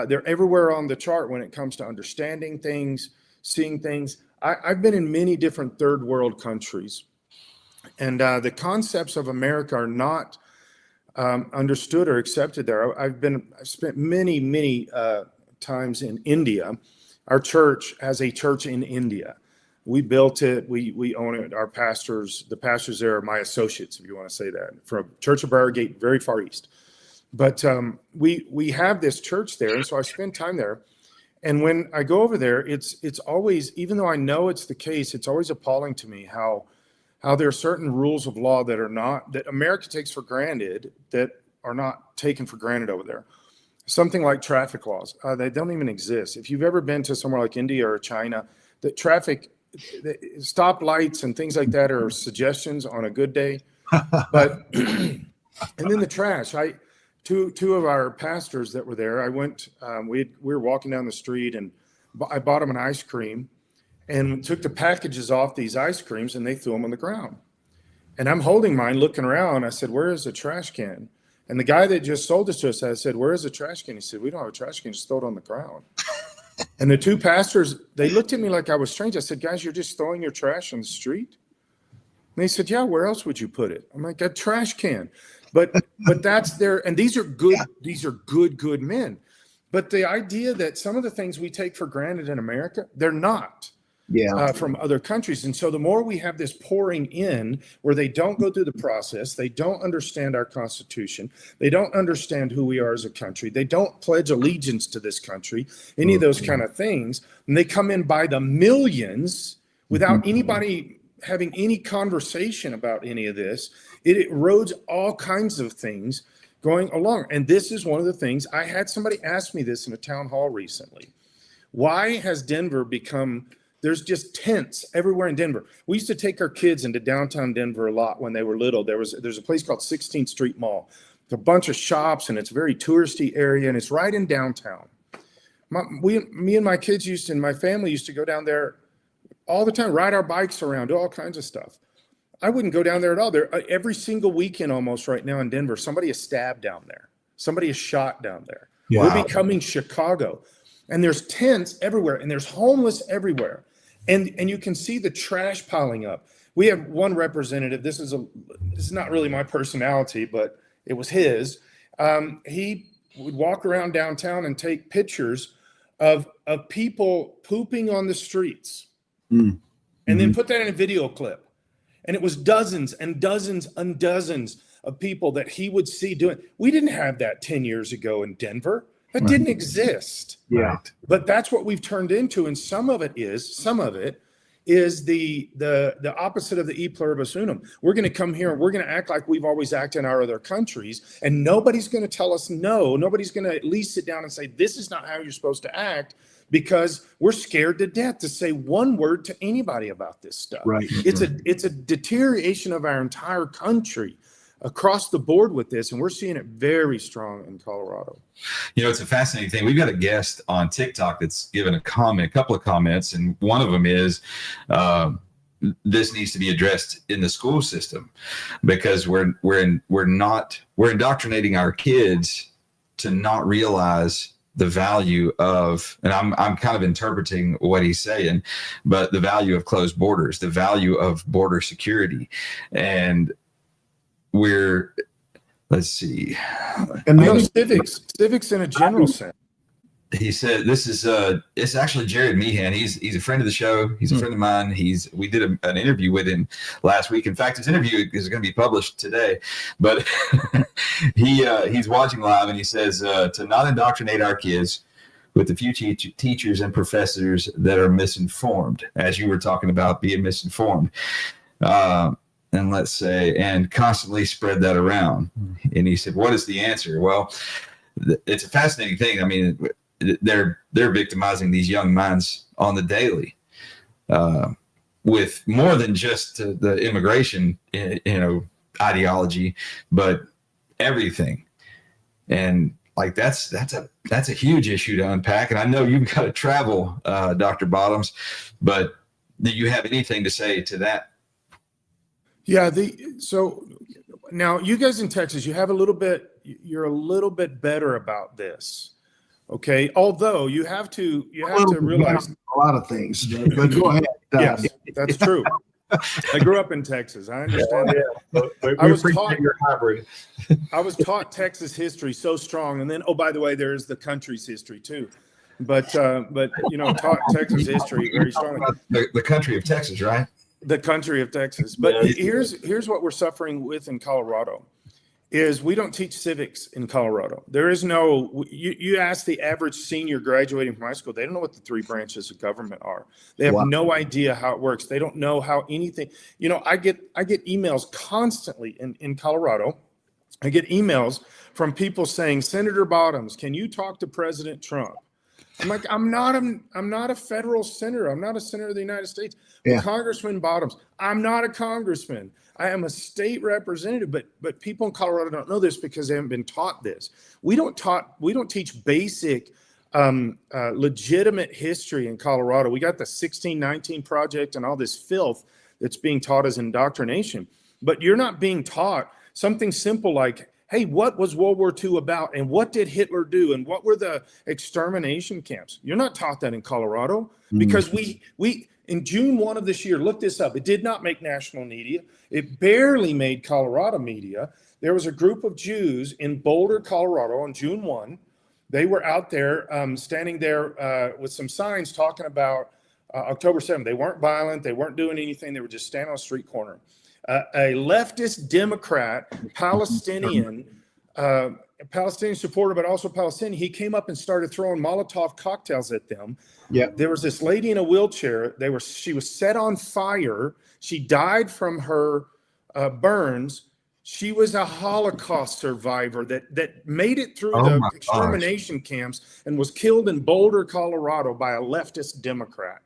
they're everywhere on the chart when it comes to understanding things, seeing things. I've been in many different third world countries, and the concepts of America are not understood or accepted there. I've spent many times in India. Our church has a church in India. We built it. We own it. The pastors there are my associates, if you want to say that, from Church of Briargate, very far east. But we have this church there, and so I spend time there. And when I go over there, it's always, even though I know it's the case, it's always appalling to me how there are certain rules of law that America takes for granted that are not taken for granted over there. Something like traffic laws, they don't even exist. If you've ever been to somewhere like India or China, the traffic, stop lights and things like that are suggestions on a good day. But and then the trash. Two of our pastors that were there, I went. We were walking down the street, and I bought them an ice cream, and took the packages off these ice creams, and they threw them on the ground. And I'm holding mine, looking around. I said, "Where is the trash can?" And the guy that just sold this to us, I said, "Where is the trash can?" He said, "We don't have a trash can, just throw it on the ground." And the two pastors, they looked at me like I was strange. I said, "Guys, you're just throwing your trash on the street?" And they said, "Yeah, where else would you put it?" I'm like, "A trash can." But that's their, and these are good men. But the idea that some of the things we take for granted in America, they're not. From other countries. And so the more we have this pouring in where they don't go through the process, they don't understand our Constitution, they don't understand who we are as a country, they don't pledge allegiance to this country, any of those kind of things, and they come in by the millions without anybody having any conversation about any of this. It erodes all kinds of things going along. And this is one of the things, I had somebody ask me this in a town hall recently. Why has Denver become, there's just tents everywhere in Denver. We used to take our kids into downtown Denver a lot when they were little. There's a place called 16th Street Mall. It's a bunch of shops and it's a very touristy area and it's right in downtown. Me and my kids and my family used to go down there all the time, ride our bikes around, do all kinds of stuff. I wouldn't go down there at all. Every single weekend almost right now in Denver, somebody is stabbed down there. Somebody is shot down there. Wow. We're becoming Chicago. And there's tents everywhere and there's homeless everywhere. And you can see the trash piling up. We have one representative. This is not really my personality, but it was his. He would walk around downtown and take pictures of people pooping on the streets, and then put that in a video clip. And it was dozens and dozens and dozens of people that he would see doing. We didn't have that 10 years ago in Denver. That didn't exist. Yeah. But that's what we've turned into. And some of it is the opposite of the e pluribus unum. We're going to come here and we're going to act like we've always acted in our other countries. And nobody's going to tell us no. Nobody's going to at least sit down and say, this is not how you're supposed to act, because we're scared to death to say one word to anybody about this stuff. Right. It's a deterioration of our entire country across the board with this, and we're seeing it very strong in Colorado. You know, it's a fascinating thing. We've got a guest on TikTok that's given a couple of comments, and one of them is this needs to be addressed in the school system, because we're indoctrinating our kids to not realize the value of, and I'm kind of interpreting what he's saying, but the value of closed borders, the value of border security. And let's see. And maybe civics in a general sense. He said, this is, it's actually Jared Meehan. He's a friend of the show. He's a friend of mine. We did an interview with him last week. In fact, his interview is going to be published today, but he's watching live, and he says, to not indoctrinate our kids with the few teachers and professors that are misinformed, as you were talking about being misinformed. And let's say, and constantly spread that around. And he said, what is the answer? Well, it's a fascinating thing. I mean, they're victimizing these young minds on the daily, with more than just the immigration, ideology, but everything. And like, that's a huge issue to unpack. And I know you've got to travel, Dr. Bottoms, but do you have anything to say to that? Yeah. So now you guys in Texas, you're a little bit better about this. Okay. Although you have to realize a lot of things, but go ahead. Yes, that's true. I grew up in Texas. I understand that. I was taught your hybrid. I was taught Texas history so strong. And then, oh, by the way, there's the country's history too. But taught Texas history very strongly. The country of Texas, right? The country of Texas. But here's what we're suffering with in Colorado is we don't teach civics in Colorado. There is no, you ask the average senior graduating from high school, they don't know what the three branches of government are. They have no idea how it works. They don't know how anything, I get emails constantly in Colorado. I get emails from people saying, Senator Bottoms, can you talk to President Trump? I'm like, I'm not a federal senator. I'm not a senator of the United States. Yeah. Congressman Bottoms, I'm not a congressman. I am a state representative, but people in Colorado don't know this because they haven't been taught this. We don't teach basic legitimate history in Colorado. We got the 1619 project and all this filth that's being taught as indoctrination, but you're not being taught something simple like hey, what was World War II about? And what did Hitler do? And what were the extermination camps? You're not taught that in Colorado because we in June 1 of this year, look this up. It did not make national media. It barely made Colorado media. There was a group of Jews in Boulder, Colorado on June 1. They were out there standing there with some signs talking about October 7th. They weren't violent. They weren't doing anything. They were just standing on a street corner. A leftist Democrat, Palestinian supporter, but also Palestinian, he came up and started throwing Molotov cocktails at them. Yeah. There was this lady in a wheelchair. She was set on fire. She died from her burns. She was a Holocaust survivor that made it through the extermination camps and was killed in Boulder, Colorado by a leftist Democrat.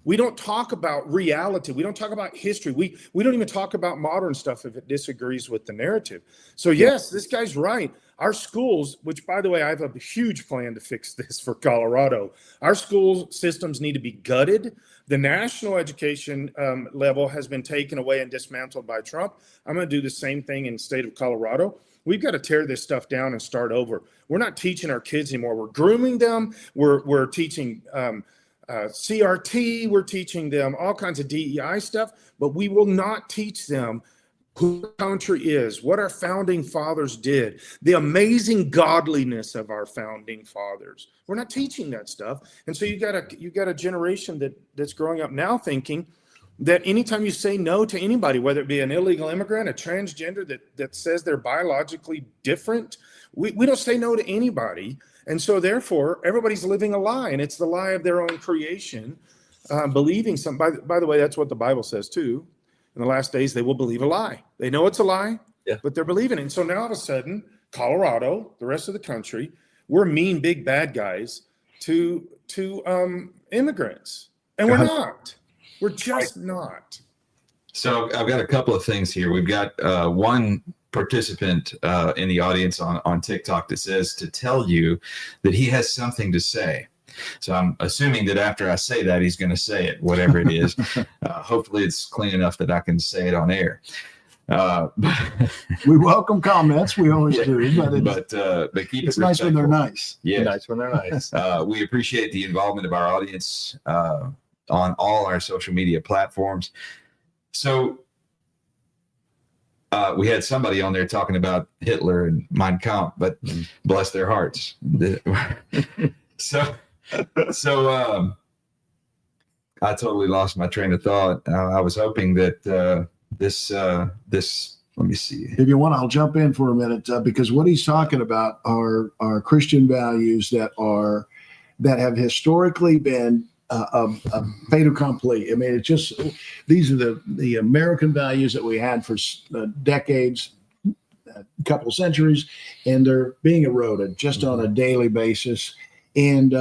We don't talk about reality. We don't talk about history. We don't even talk about modern stuff if it disagrees with the narrative. So yes, this guy's right. Our schools, which by the way, I have a huge plan to fix this for Colorado. Our school systems need to be gutted. The national education level has been taken away and dismantled by Trump. I'm going to do the same thing in the state of Colorado. We've got to tear this stuff down and start over. We're not teaching our kids anymore. We're grooming them. We're teaching CRT, we're teaching them all kinds of DEI stuff, but we will not teach them who the country is, what our founding fathers did, the amazing godliness of our founding fathers. We're not teaching that stuff. And so you got a generation that's growing up now thinking that anytime you say no to anybody, whether it be an illegal immigrant, a transgender that says they're biologically different, we don't say no to anybody. And so therefore, everybody's living a lie, and it's the lie of their own creation, believing something. By the way, that's what the Bible says too. In the last days, they will believe a lie. They know it's a lie, but they're believing it. And so now all of a sudden, Colorado, the rest of the country, we're mean, big, bad guys to immigrants. And we're not. We're just not. So I've got a couple of things here. We've got one participant in the audience on TikTok that says to tell you that he has something to say. So I'm assuming that after I say that, he's going to say it, whatever it is. Hopefully it's clean enough that I can say it on air. We welcome comments. We always do. But keep it's it nice when they're respectful. nice. Yeah. Nice when they're nice. We appreciate the involvement of our audience on all our social media platforms. So we had somebody on there talking about Hitler and Mein Kampf, but bless their hearts. So I totally lost my train of thought. I was hoping that this, let me see. If you want, I'll jump in for a minute because what he's talking about are Christian values that have historically been a fait accompli. I mean, these are the American values that we had for decades, a couple centuries, and they're being eroded just on a daily basis. And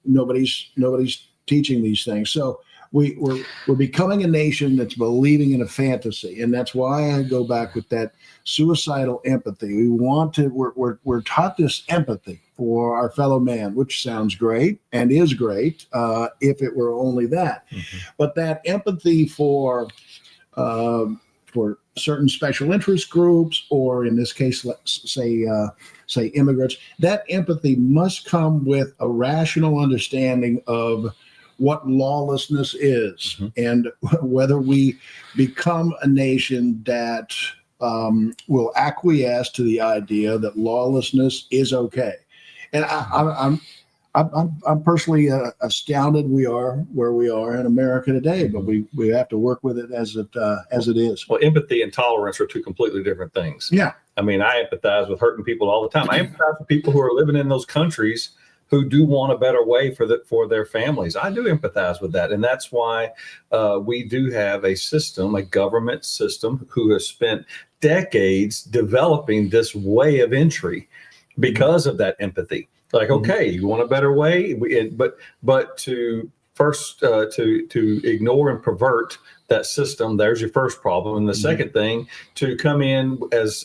nobody's teaching these things. So we're becoming a nation that's believing in a fantasy, and that's why I go back with that suicidal empathy. We're taught this empathy for our fellow man, which sounds great and is great if it were only that. Mm-hmm. But that empathy for certain special interest groups, or in this case, let's say immigrants, that empathy must come with a rational understanding of what lawlessness is, mm-hmm. and whether we become a nation that will acquiesce to the idea that lawlessness is okay. And I'm personally astounded we are where we are in America today, but we have to work with it as it is. Well, empathy and tolerance are two completely different things. Yeah. I mean, I empathize with hurting people all the time. I empathize with people who are living in those countries who do want a better way for their families. I do empathize with that. And that's why we do have a system, a government system, who has spent decades developing this way of entry because of that empathy. Like, okay, you want a better way, but to first to ignore and pervert that system, there's your first problem. And the second thing, to come in as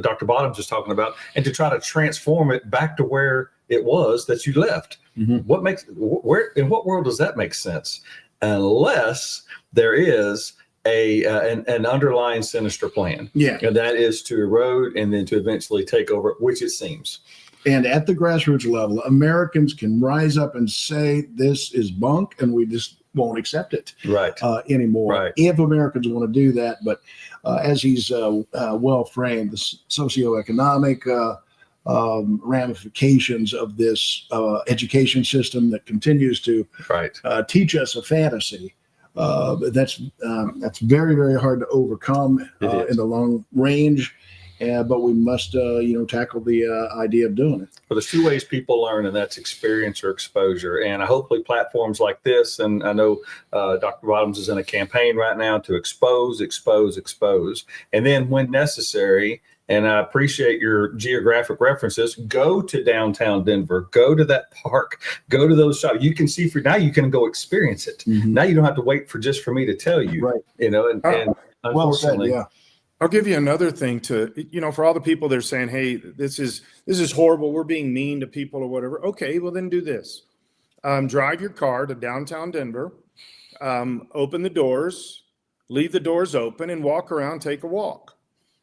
Dr. Bottoms is talking about, and to try to transform it back to where it was that you left. Mm-hmm. In what world does that make sense? Unless there is an underlying sinister plan. Yeah. And that is to erode and then to eventually take over, which it seems. And at the grassroots level, Americans can rise up and say this is bunk, and we just won't accept it Right. anymore. Right. If Americans want to do that, but as he's well framed, the socioeconomic ramifications of this education system that continues to Right. teach us a fantasy. That's very, very hard to overcome It is. in the long range. But we must, tackle the idea of doing it. Well, there's two ways people learn, and that's experience or exposure. And hopefully platforms like this, and I know Dr. Bottoms is in a campaign right now to expose. And then when necessary, and I appreciate your geographic references, go to downtown Denver, go to that park, go to those shops. You can see now you can go experience it. Mhm. Now you don't have to wait for me to tell you, Right. and Well said. unfortunately, Yeah. I'll give you another thing to, for all the people that are saying, hey, this is horrible, we're being mean to people or whatever. Okay, well then do this. Drive your car to downtown Denver, open the doors, leave the doors open, and walk around, take a walk,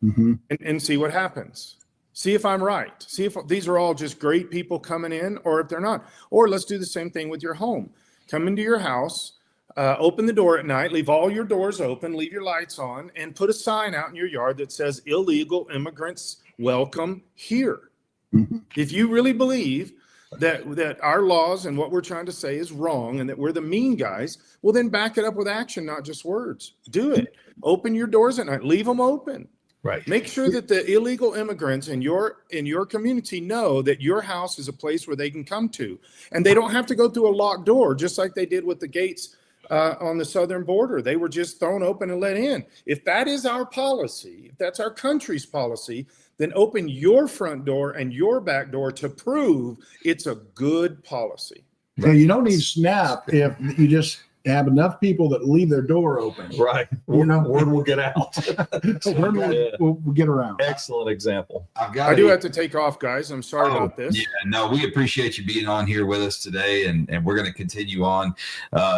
and see what happens. See if I'm right. See if these are all just great people coming in, or if they're not. Or let's do the same thing with your home. Come into your house, open the door at night, leave all your doors open, leave your lights on, and put a sign out in your yard that says illegal immigrants welcome here. If you really believe that our laws and what we're trying to say is wrong and that we're the mean guys, well, then back it up with action, not just words. Do it. Open your doors at night, leave them open. right. Make sure that the illegal immigrants in your community know that your house is a place where they can come to, and they don't have to go through a locked door, just like they did with the gates on the southern border. They were just thrown open and let in. If that is our policy, if that's our country's policy, then open your front door and your back door to prove it's a good policy. So you don't need SNAP if you just have enough people that leave their door open. Right. You know? Word will get out. We'll get around. Excellent example. I do have to take off, guys. I'm sorry about this. Yeah, no, we appreciate you being on here with us today, and we're going to continue on.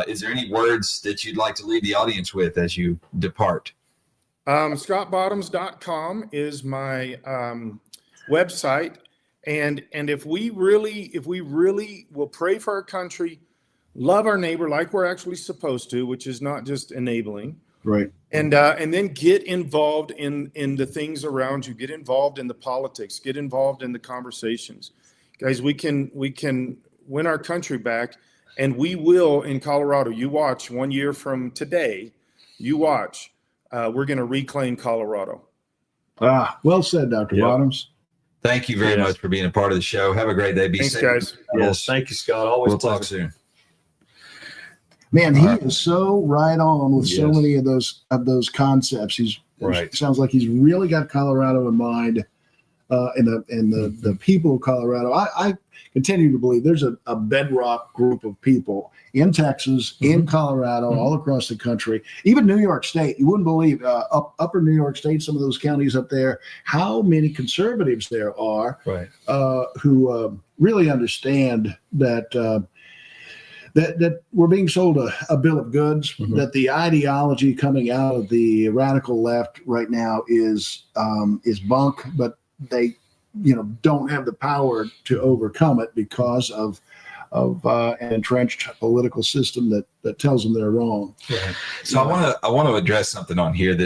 Is there any words that you'd like to leave the audience with as you depart? ScottBottoms.com is my website. And if we really will pray for our country, love our neighbor like we're actually supposed to, which is not just enabling, Right. and then get involved in the things around you, get involved in the politics, get involved in the conversations. Guys, we can win our country back, and we will in Colorado. You watch, 1 year from today, you watch, we're going to reclaim Colorado. Well said, Dr. Yep. Bottoms. Thank you very Yes. much for being a part of the show. Have a great day. Be Thanks, safe. guys. Yes. Thank you, Scott. Always We'll a pleasure. talk soon. Man, he All right. is so right on with so Yes. many of those concepts. Right. Sounds like he's really got Colorado in mind, and the people of Colorado. I continue to believe there's a bedrock group of people in Texas, in Colorado, all across the country, even New York State. You wouldn't believe upper New York State, some of those counties up there, how many conservatives there are Right. who really understand that. That we're being sold a bill of goods, that the ideology coming out of the radical left right now is bunk, but they don't have the power to overcome it because of an entrenched political system that tells them they're wrong. Right. So I want to address something on here.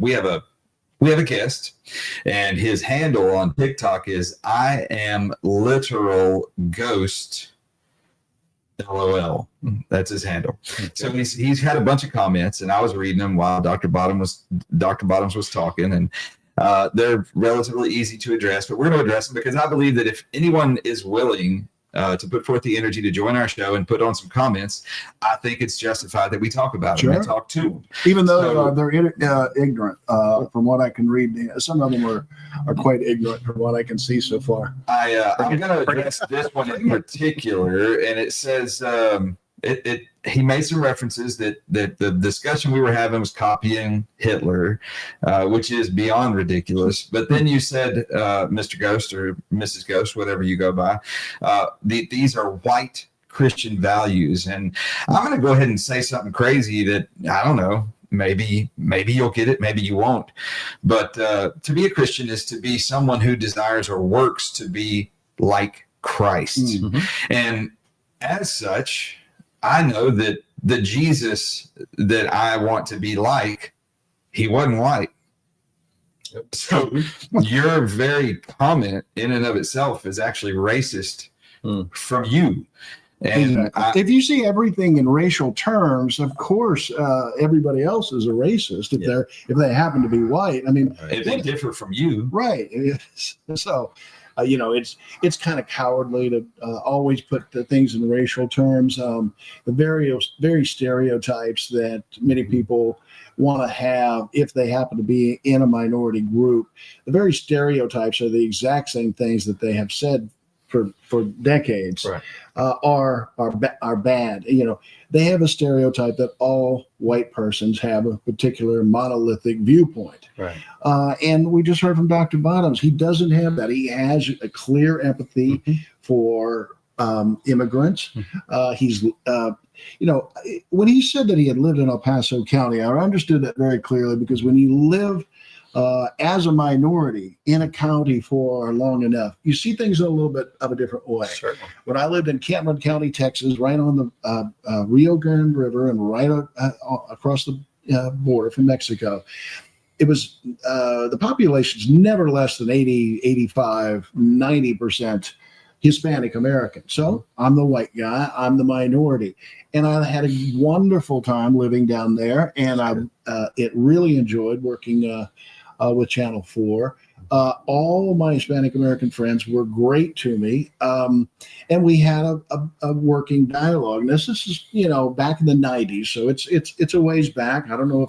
We have a guest, and his handle on TikTok is I am literal ghost. LOL. That's his handle. So he's had a bunch of comments, and I was reading them while Dr. Bottoms was talking, and they're relatively easy to address, but we're going to address them because I believe that if anyone is willing to put forth the energy to join our show and put on some comments, I think it's justified that we talk about them and talk to them. Even though So- they're ignorant, from what I can read, some of them are quite ignorant from what I can see so far. I'm going to address this one in particular, and it says he made some references that the discussion we were having was copying Hitler, which is beyond ridiculous. But then you said, Mr. Ghost or Mrs. Ghost, whatever you go by, these are white Christian values. And I'm going to go ahead and say something crazy that, I don't know, maybe you'll get it, maybe you won't. But to be a Christian is to be someone who desires or works to be like Christ. Mm-hmm. And as such, I know that the Jesus that I want to be like, he wasn't white. So your very comment in and of itself is actually racist from you. And if you see everything in racial terms, of course, everybody else is a racist if they happen to be white. I mean, if they differ from you, right? So, it's kind of cowardly to always put the things in racial terms. The very stereotypes that many people want to have if they happen to be in a minority group, the very stereotypes are the exact same things that they have said for decades. right. Are bad. They have a stereotype that all white persons have a particular monolithic viewpoint. Right. And we just heard from Dr. Bottoms. He doesn't have that. He has a clear empathy for immigrants. He's, when he said that he had lived in El Paso County, I understood that very clearly, because when you live as a minority in a county for long enough, you see things in a little bit of a different way. Certainly. When I lived in Cameron County, Texas, right on the Rio Grande River and right across the border from Mexico, it was the population's never less than 80, 85, 90% Hispanic American. So I'm the white guy, I'm the minority. And I had a wonderful time living down there, and I really enjoyed working with Channel 4. All of my Hispanic American friends were great to me, and we had a working dialogue. And this is back in the 90s, so it's a ways back. I don't know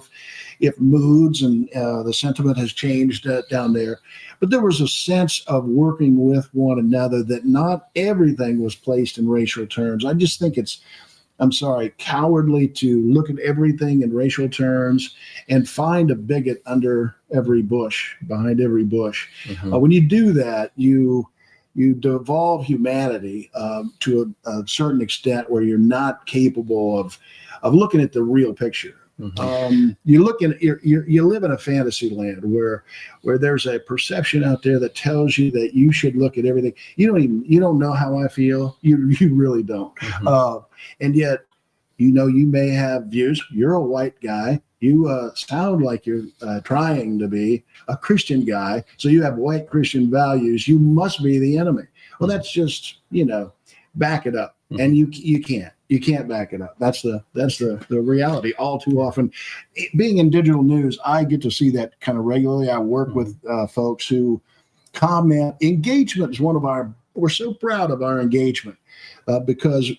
if moods and the sentiment has changed down there, but there was a sense of working with one another, that not everything was placed in racial terms. I just think it's, I'm sorry, cowardly to look at everything in racial terms and find a bigot under every bush, behind every bush. When you do that, you devolve humanity to a certain extent where you're not capable of looking at the real picture. You live in a fantasy land where there's a perception out there that tells you that you should look at everything. You don't know how I feel. You really don't. And yet, you may have views. You're a white guy. You sound like you're trying to be a Christian guy. So you have white Christian values. You must be the enemy. Well, that's just, back it up. And you can't. You can't back it up. That's the reality. All too often, being in digital news, I get to see that kind of regularly. I work with folks who comment. Engagement is we're so proud of our engagement because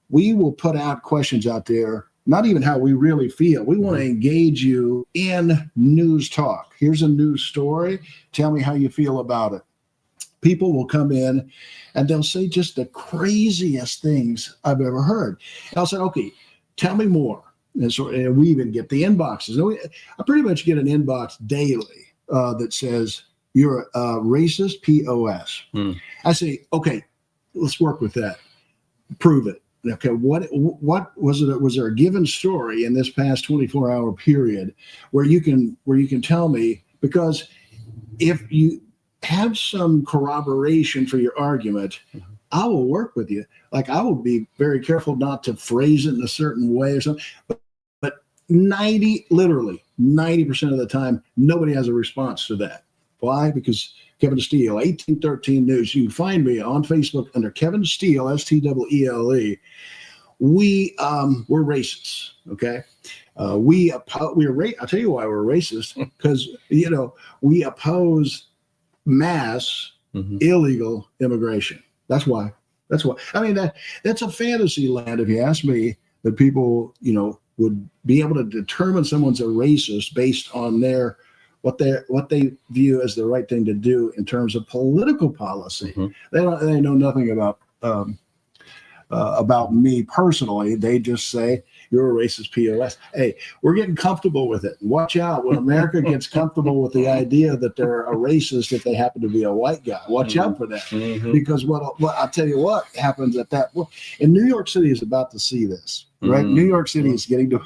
we will put out questions out there, not even how we really feel. We want to engage you in news talk. Here's a news story. Tell me how you feel about it. People will come in and they'll say just the craziest things I've ever heard. And I'll say, okay, tell me more. And so we even get the inboxes. I pretty much get an inbox daily that says, you're a racist POS. I say, okay, let's work with that. Prove it. Okay, what was it? Was there a given story in this past 24-hour period where you can tell me? Because if you have some corroboration for your argument, I will work with you. Like, I will be very careful not to phrase it in a certain way or something. But literally 90% of the time, nobody has a response to that. Why? Because Kevin Steele, 1813 News. You can find me on Facebook under Kevin Steele, STEELE. We're racists. Okay. I'll tell you why we're racist, because we oppose mass illegal immigration. That's why. I mean, that's a fantasy land, if you ask me, that people would be able to determine someone's a racist based on what they view as the right thing to do in terms of political policy. They know nothing about me personally. They just say, you're a racist POS. Hey, we're getting comfortable with it. Watch out when America gets comfortable with the idea that they're a racist if they happen to be a white guy. Watch out for that. Because what I'll tell you what happens at that. And New York City is about to see this. right? New York City is getting to.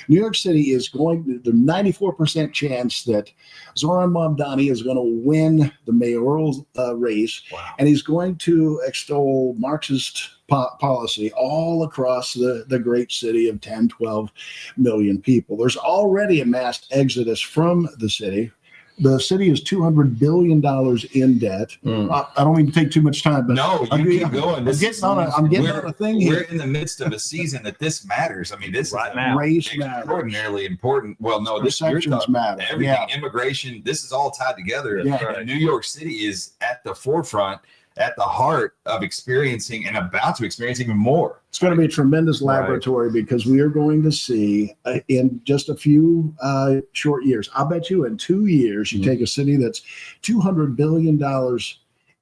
New York City is going to the 94% chance that Zoran Mamdani is going to win the mayoral race, and he's going to extol Marxist policy all across the great city of 10, 12 million people. There's already a mass exodus from the city. The city is $200 billion in debt. I don't mean to take too much time, but no, you keep going. I'm getting on a thing here. We're in the midst of a season that this matters. I mean, this Right is now. Race extraordinarily important. Well, no, this you're Perceptions talking matter. everything, Yeah. immigration. This is all tied together. Yeah. And New York City is at the forefront, at the heart of experiencing and about to experience even more. It's going to be a tremendous laboratory because we are going to see in just a few short years. I'll bet you in 2 years, you take a city that's $200 billion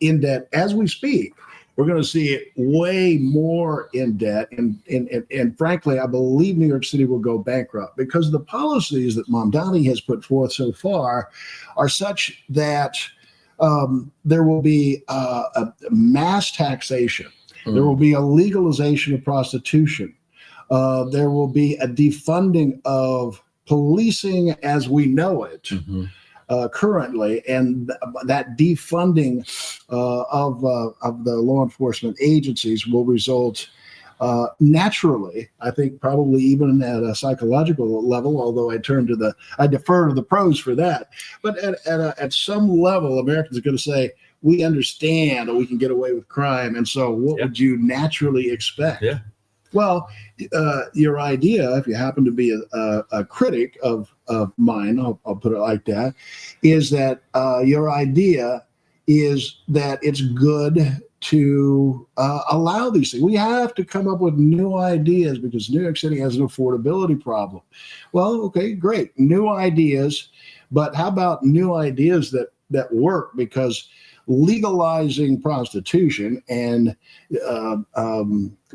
in debt as we speak. We're going to see it way more in debt. And frankly, I believe New York City will go bankrupt because the policies that Mamdani has put forth so far are such that there will be a mass taxation. There will be a legalization of prostitution. There will be a defunding of policing as we know it currently, and that defunding of the law enforcement agencies will result naturally, I think, probably even at a psychological level. Although I defer to the pros for that. But at some level, Americans are going to say, we understand that we can get away with crime. And so what would you naturally expect? Yeah. Well, your idea, if you happen to be a critic of mine, I'll put it like that, is that your idea is that it's good to allow these things. We have to come up with new ideas because New York City has an affordability problem. Well, okay, great. New ideas. But how about new ideas that work? Because legalizing prostitution and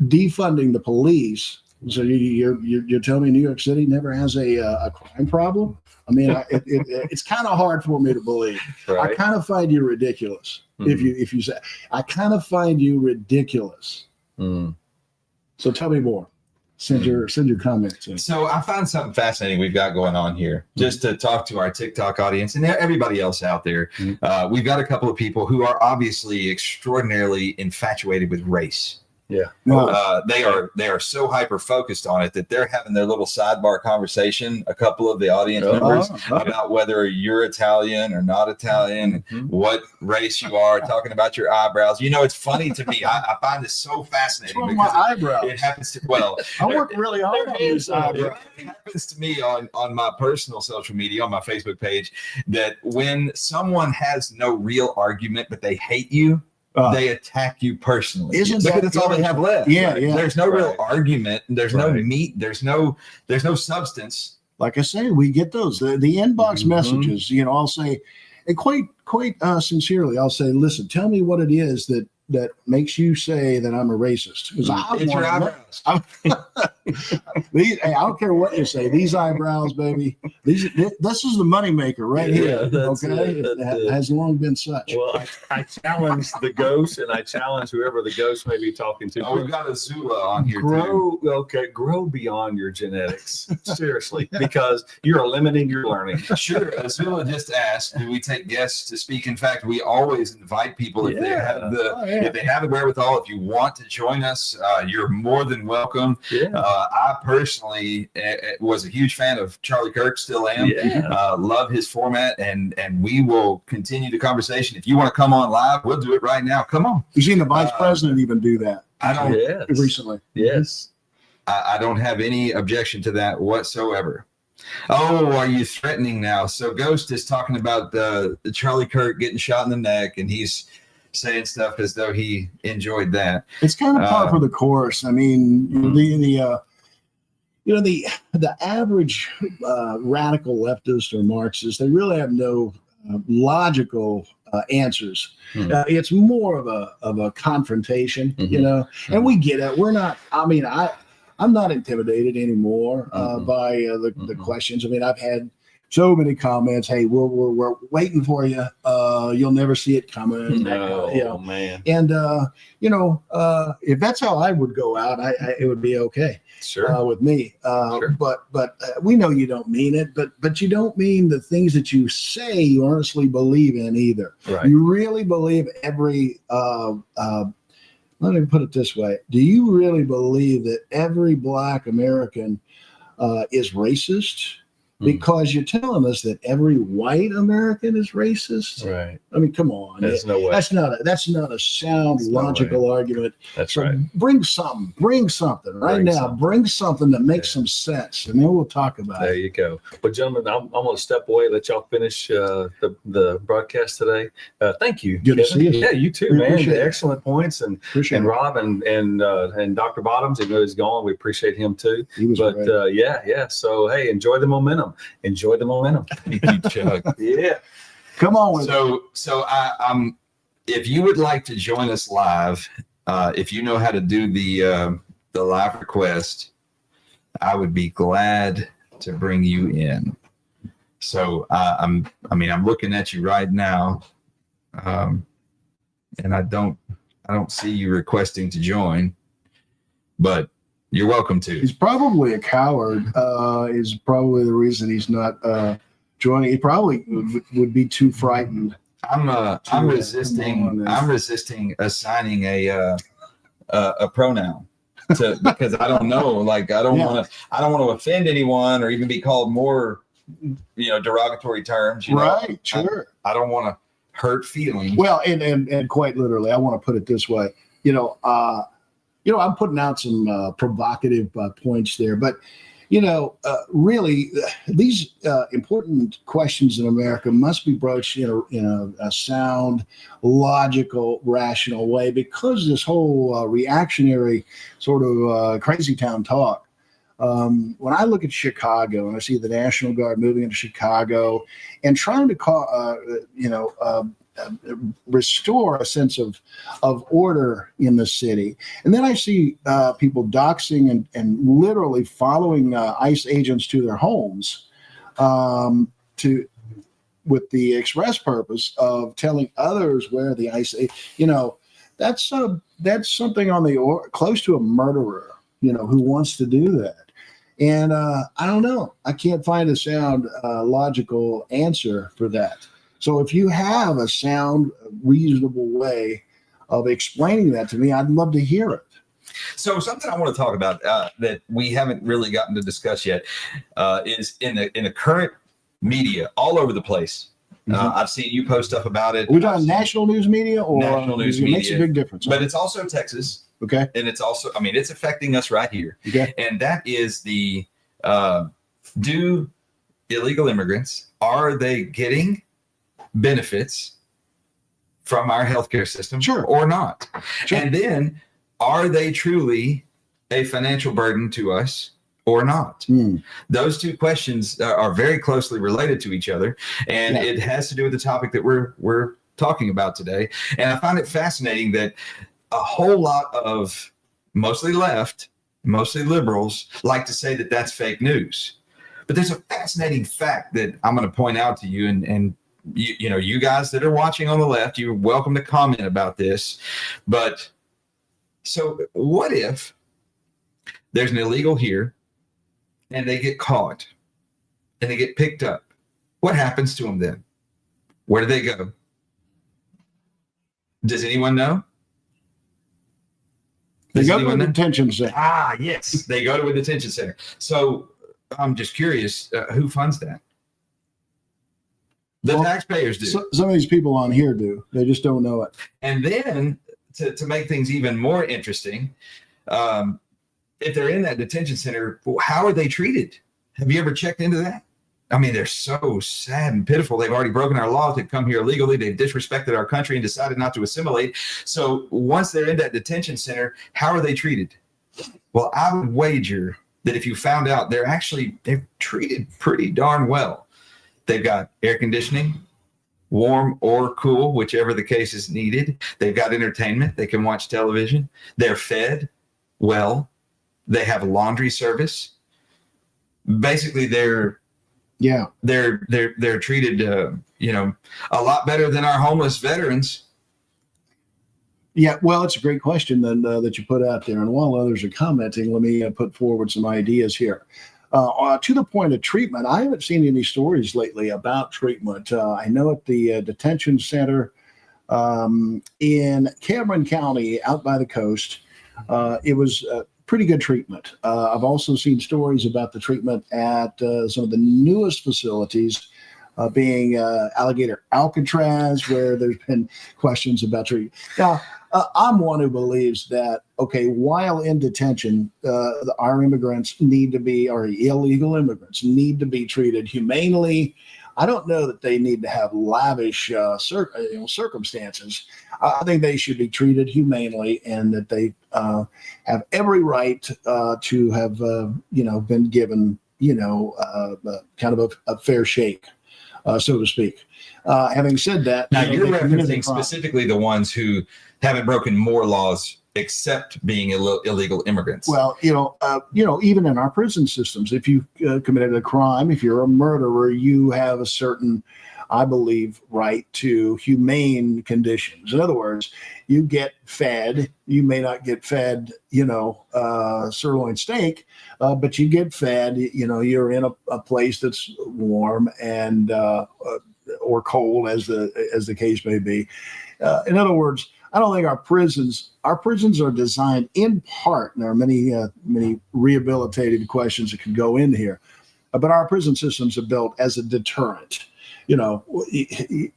defunding the police. So you're telling me New York City never has a crime problem? I mean, it's kind of hard for me to believe. Right. I kind of find you ridiculous if you say I kind of find you ridiculous. So tell me more. Send your comments in. So I find something fascinating we've got going on here, just to talk to our TikTok audience and everybody else out there. We've got a couple of people who are obviously extraordinarily infatuated with race. Yeah. They are so hyper focused on it that they're having their little sidebar conversation, a couple of the audience members, about whether you're Italian or not Italian, what race you are, talking about your eyebrows. You know, it's funny to me. I find this so fascinating What's wrong with my eyebrows? it happens to, well, I work really hard on these eyebrows. it happens to me on my personal social media, on my Facebook page, that when someone has no real argument, but they hate you, they attack you personally. Isn't because that that's all they have left. Yeah, yeah. There's no real argument. There's no meat. There's no substance. Like I say, we get those the inbox messages. You know, I'll say, and quite sincerely, I'll say, listen, tell me what it is that makes you say that I'm a racist. Because It's your eyebrows. I don't care what you say. These eyebrows, baby. This is the moneymaker right here. Okay, it has long been such. Well, I challenge the ghost, and I challenge whoever the ghost may be talking to. Oh, we've got Azula on here too. Grow beyond your genetics, seriously, because you're limiting your learning. Sure. Azula just asked, do we take guests to speak? In fact, we always invite people if they have if they have the wherewithal. If you want to join us, you're more than welcome. I personally was a huge fan of Charlie Kirk, still am. Love his format, and we will continue the conversation. If you want to come on live, we'll do it right now. Come on. You've seen the vice president even do that. I don't recently. Yes. I don't have any objection to that whatsoever. Oh, are you threatening now? So Ghost is talking about the Charlie Kirk getting shot in the neck, and he's saying stuff as though he enjoyed that. It's kind of par for the course. I mean, the average radical leftist or Marxist, they really have no logical answers. It's more of a confrontation, you know, and we get it. We're not. I mean, I'm not intimidated anymore by the questions. I mean, I've had so many comments. Hey, we're waiting for you. You'll never see it coming. No, man. And if that's how I would go out, it would be okay. Sure. With me. Sure. But we know you don't mean it. But you don't mean the things that you say you honestly believe in either. Right. You really believe every. Let me put it this way: do you really believe that every Black American is racist? Because you're telling us that every white American is racist. Right. I mean, come on. There's no way. That's not a sound, There's no logical argument. That's So right. Bring something right now. Bring something that makes some sense, and then we'll talk about There it. you go. But gentlemen, I'm going to step away, let y'all finish the broadcast today. Thank you. Good to Kevin. see you. Yeah, you too, We man. appreciate it. Excellent points. Appreciate And it. Rob and Dr. Bottoms, even though he's gone, we appreciate him too. He was But great. yeah. So hey, enjoy the momentum. Enjoy the momentum. Thank you, Chuck. Yeah. Come on with it. So if you would like to join us live, if you know how to do the live request, I would be glad to bring you in. So I'm looking at you right now, and I don't see you requesting to join, but you're welcome to. He's probably a coward. Is probably the reason he's not joining. He probably would be too frightened. I'm resisting assigning a pronoun because I don't know. Like I don't want to offend anyone or even be called more, derogatory terms. Right? Sure. I don't want to hurt feelings. Well, and quite literally, I want to put it this way. I'm putting out some provocative points there, but really, these important questions in America must be broached in a sound, logical, rational way, because this whole reactionary sort of crazy town talk. When I look at Chicago and I see the National Guard moving into Chicago and trying to restore a sense of order in the city. And then I see people doxing and literally following ICE agents to their homes with the express purpose of telling others where the ICE, that's something on the close to a murderer, who wants to do that. And I don't know. I can't find a sound, logical answer for that. So if you have a sound, reasonable way of explaining that to me, I'd love to hear it. So something I want to talk about that we haven't really gotten to discuss yet is in the current media all over the place. I've seen you post stuff about it. Are we talking national news media or national news it makes a media? big difference? But it's also Texas. Okay. And it's also, it's affecting us right here. Okay. And that is do illegal immigrants, are they getting benefits from our healthcare system or not? Sure. And then are they truly a financial burden to us or not? Those two questions are very closely related to each other, and it has to do with the topic that we're talking about today. And I find it fascinating that a whole lot of mostly left, mostly liberals like to say that that's fake news. But there's a fascinating fact that I'm going to point out to you, and you guys that are watching on the left, you're welcome to comment about this. But so what if there's an illegal here and they get caught and they get picked up? What happens to them then? Where do they go? Does anyone know? They Does go to anyone the know? detention center. Yes, they go to a detention center. So I'm just curious, who funds that? The taxpayers do. Some of these people on here do. They just don't know it. And then to make things even more interesting, if they're in that detention center, how are they treated? Have you ever checked into that? They're so sad and pitiful. They've already broken our laws. They've come here illegally. They've disrespected our country and decided not to assimilate. So once they're in that detention center, how are they treated? Well, I would wager that if you found out, they're treated pretty darn well. They've got air conditioning, warm or cool, whichever the case is needed. They've got entertainment. They can watch television. They're fed well. They have a laundry service. Basically, they're Yeah. They're treated, a lot better than our homeless veterans. Yeah, well, it's a great question that you put out there. And while others are commenting, let me put forward some ideas here. To the point of treatment, I haven't seen any stories lately about treatment. I know at the detention center in Cameron County out by the coast, it was pretty good treatment. I've also seen stories about the treatment at some of the newest facilities, being Alligator Alcatraz, where there's been questions about treatment. Now, I'm one who believes that, okay, while in detention, our immigrants need to be, or illegal immigrants need to be treated humanely. I don't know that they need to have lavish circumstances. I think they should be treated humanely, and that they have every right to have, been given, kind of a fair shake, so to speak. Having said that, now you're referencing crime. specifically the ones who haven't broken more laws except being illegal immigrants. Well, even in our prison systems, if you committed a crime, if you're a murderer, you have a certain, I believe, right to humane conditions. In other words, you get fed. You may not get fed, sirloin steak, but you get fed. You're in a place that's warm and or cold, as the case may be. In other words, I don't think our prisons are designed in part, and there are many rehabilitated questions that could go in here, but our prison systems are built as a deterrent. If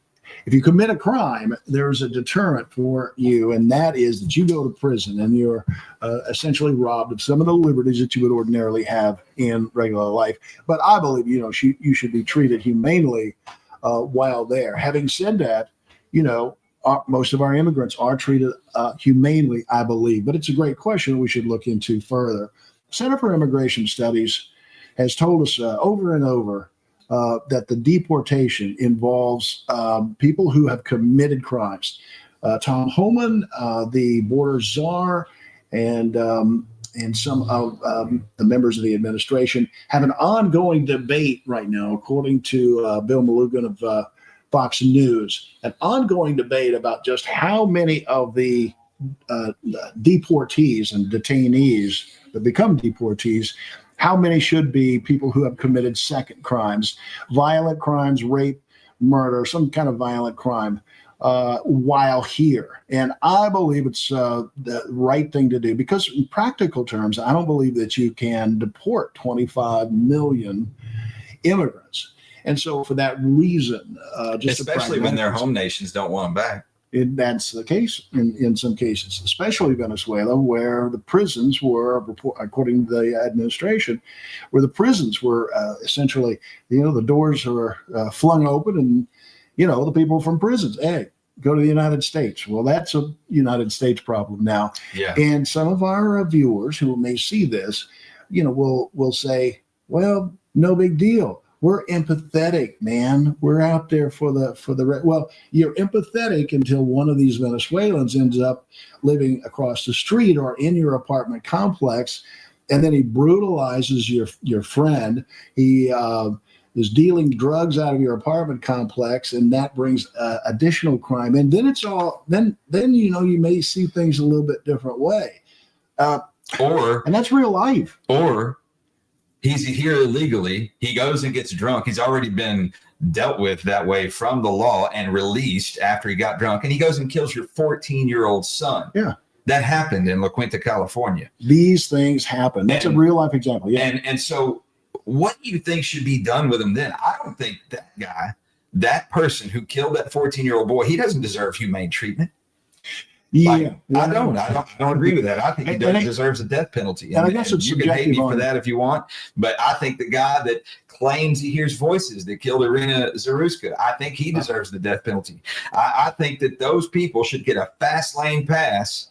you commit a crime, there's a deterrent for you, and that is that you go to prison and you're essentially robbed of some of the liberties that you would ordinarily have in regular life. But I believe, you should be treated humanely while there. Having said that, most of our immigrants are treated humanely, I believe, but it's a great question we should look into further. Center for Immigration Studies has told us over and over that the deportation involves people who have committed crimes. Tom Homan, the border czar, and some of the members of the administration have an ongoing debate right now, according to Bill Malugin of Fox News, an ongoing debate about just how many of the deportees and detainees that become deportees, how many should be people who have committed second crimes, violent crimes, rape, murder, some kind of violent crime while here. And I believe it's the right thing to do, because in practical terms, I don't believe that you can deport 25 million immigrants. And so for that reason, especially when their home nations don't want them back. That's the case in some cases, especially Venezuela, where the prisons were, according to the administration, where the prisons were essentially, the doors were flung open, and, the people from prisons, hey, go to the United States. Well, that's a United States problem now. Yeah. And some of our viewers who may see this, will say, well, no big deal. We're empathetic, man. We're out there for the well, you're empathetic until one of these Venezuelans ends up living across the street or in your apartment complex, and then he brutalizes your friend. He is dealing drugs out of your apartment complex, and that brings additional crime. And then it's all then you may see things a little bit different way. And that's real life. Or he's here illegally. He goes and gets drunk. He's already been dealt with that way from the law and released after he got drunk. And he goes and kills your 14-year-old son. Yeah. That happened in La Quinta, California. These things happen. That's a real life example. Yeah. And so what do you think should be done with him then? I don't think that person who killed that 14-year-old boy, he doesn't deserve humane treatment. Yeah, I don't agree with that. I think he deserves a death penalty. And I guess it's you can hate me subjective for that if you want, but I think the guy that claims he hears voices that killed Irina Zaruska, I think he deserves the death penalty. I think that those people should get a fast lane pass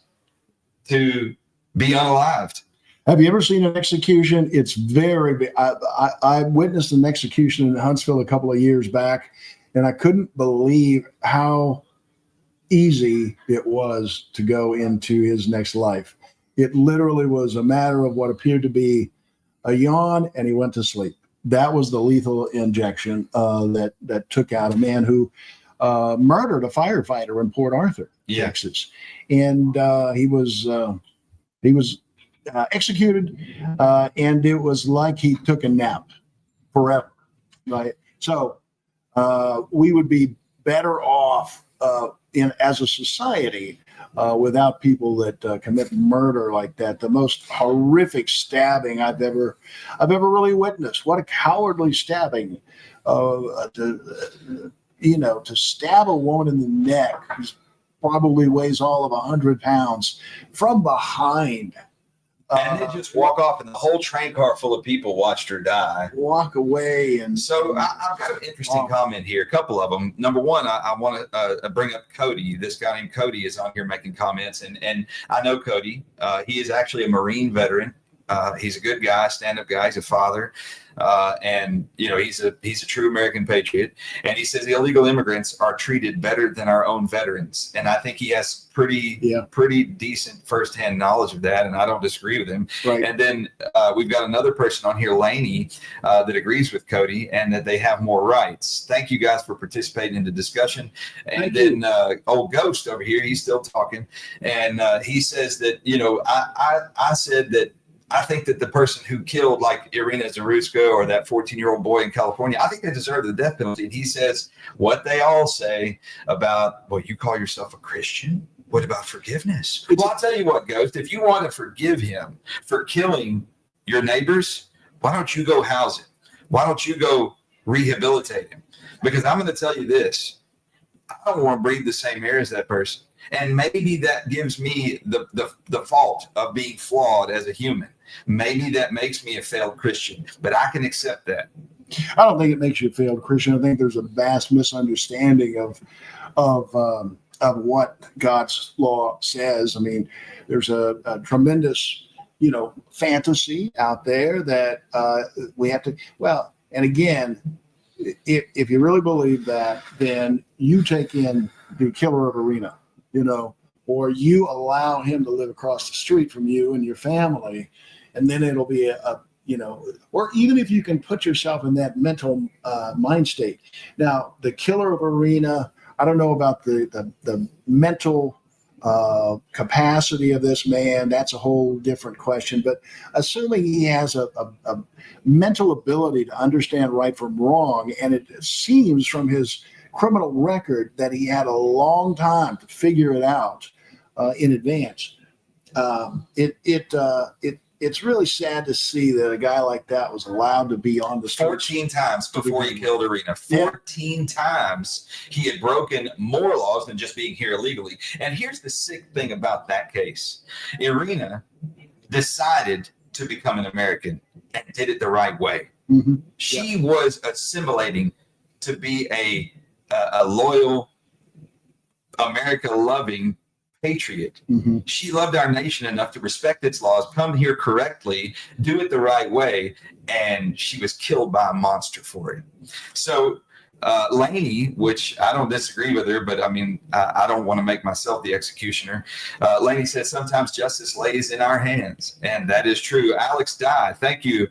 to be unalived. Have you ever seen an execution? It's very big. I witnessed an execution in Huntsville a couple of years back, and I couldn't believe how easy it was to go into his next life. It literally was a matter of what appeared to be a yawn, and he went to sleep. that was the lethal injection that took out a man who murdered a firefighter in Port Arthur, Texas, and he was executed, and it was like he took a nap forever, right? So we would be better off as a society without people that commit murder like that. The most horrific stabbing I've ever really witnessed. What a cowardly stabbing! To stab a woman in the neck who probably weighs all of 100 pounds from behind. And then just walk off, and the whole train car full of people watched her die. Walk away. And so I've got an interesting comment here, a couple of them. Number one, I want to bring up Cody. This guy named Cody is on here making comments, and I know Cody. He is actually a Marine veteran. He's a good guy, stand-up guy. He's a father, and he's a true American patriot. And he says the illegal immigrants are treated better than our own veterans, and I think he has pretty decent firsthand knowledge of that, and I don't disagree with him. Right. And then we've got another person on here, Laney, that agrees with Cody and that they have more rights. Thank you guys for participating in the discussion. And then old Ghost over here, he's still talking, and he says that I said that I think that the person who killed like Irina Zaruska or that 14-year-old boy in California, I think they deserve the death penalty. And he says what they all say about, well, you call yourself a Christian? What about forgiveness? Well, I'll tell you what, Ghost, if you want to forgive him for killing your neighbors, why don't you go house him? Why don't you go rehabilitate him? Because I'm going to tell you this. I don't want to breathe the same air as that person. And maybe that gives me the fault of being flawed as a human. Maybe that makes me a failed Christian, but I can accept that. I don't think it makes you a failed Christian. I think there's a vast misunderstanding of what God's law says. I mean, there's a tremendous, fantasy out there that we have to. Well, and again, if you really believe that, then you take in the killer of Irina, or you allow him to live across the street from you and your family, and then it'll be or even if you can put yourself in that mental mind state. Now, the killer of Irina, I don't know about the mental capacity of this man. That's a whole different question. But assuming he has a mental ability to understand right from wrong, and it seems from his criminal record that he had a long time to figure it out in advance. It's really sad to see that a guy like that was allowed to be on the street 14 times before he killed Irina. 14 times he had broken more laws than just being here illegally. And here's the sick thing about that case. Irina decided to become an American and did it the right way. Mm-hmm. She was assimilating to be a loyal, America-loving patriot. Mm-hmm. She loved our nation enough to respect its laws, come here correctly, do it the right way, and she was killed by a monster for it. So Laney, which I don't disagree with her, but I mean, I don't want to make myself the executioner. Laney says sometimes justice lays in our hands, and that is true. Alex Dye, thank you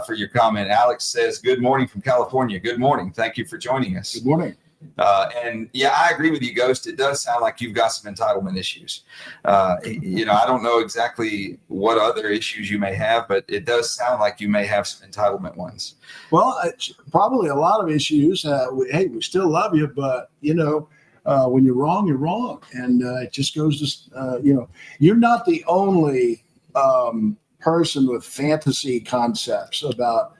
for your comment. Alex says, good morning from California. Good morning. Thank you for joining us. Good morning. And yeah, I agree with you, Ghost. It does sound like you've got some entitlement issues. I don't know exactly what other issues you may have, but it does sound like you may have some entitlement ones. Well, it's probably a lot of issues. Hey, we still love you, but when you're wrong, you're wrong, and it just goes to you're not the only person with fantasy concepts about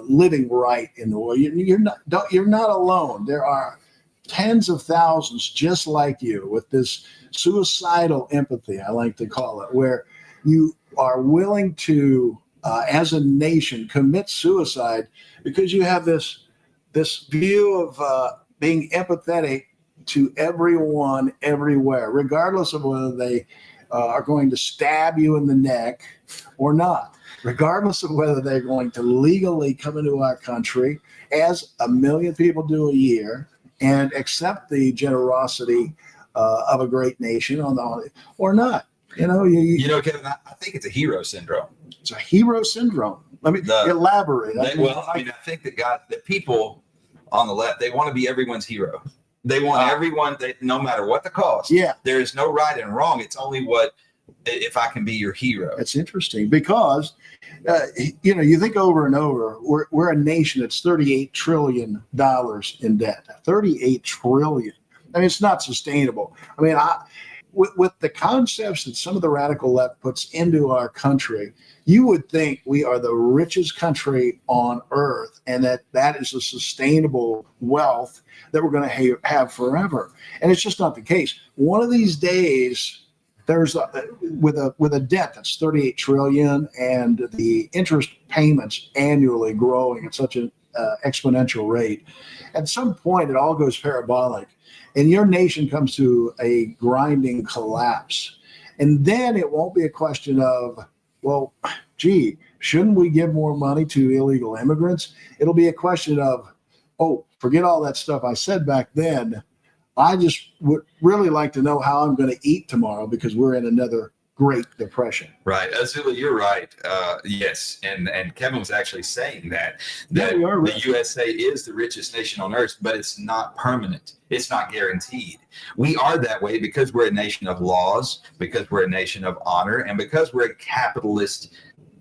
living right in the world. You're not alone. There are tens of thousands just like you with this suicidal empathy, I like to call it, where you are willing to, as a nation, commit suicide because you have this view of being empathetic to everyone, everywhere, regardless of whether they are going to stab you in the neck or not. Regardless of whether they're going to legally come into our country, as 1 million people do a year, and accept the generosity of a great nation or not. Kevin, I think it's a hero syndrome. It's a hero syndrome. Let me elaborate. I think that people on the left, they want to be everyone's hero. They want everyone, no matter what the cost. Yeah. There is no right and wrong. It's only if I can be your hero. That's interesting because, you think over and over, we're a nation that's $38 trillion in debt. $38 trillion. I mean, it's not sustainable. I mean, with the concepts that some of the radical left puts into our country, you would think we are the richest country on earth and that is a sustainable wealth that we're going to have forever. And it's just not the case. One of these days, with a debt that's 38 trillion and the interest payments annually growing at such an exponential rate, at some point it all goes parabolic and your nation comes to a grinding collapse. And then it won't be a question of, well, gee, shouldn't we give more money to illegal immigrants? It'll be a question of, oh, forget all that stuff I said back then. I just would really like to know how I'm going to eat tomorrow because we're in another Great Depression. Right. Azula, you're right. Yes. And Kevin was actually saying that we are the USA is the richest nation on earth, but it's not permanent. It's not guaranteed. We are that way because we're a nation of laws, because we're a nation of honor, and because we're a capitalist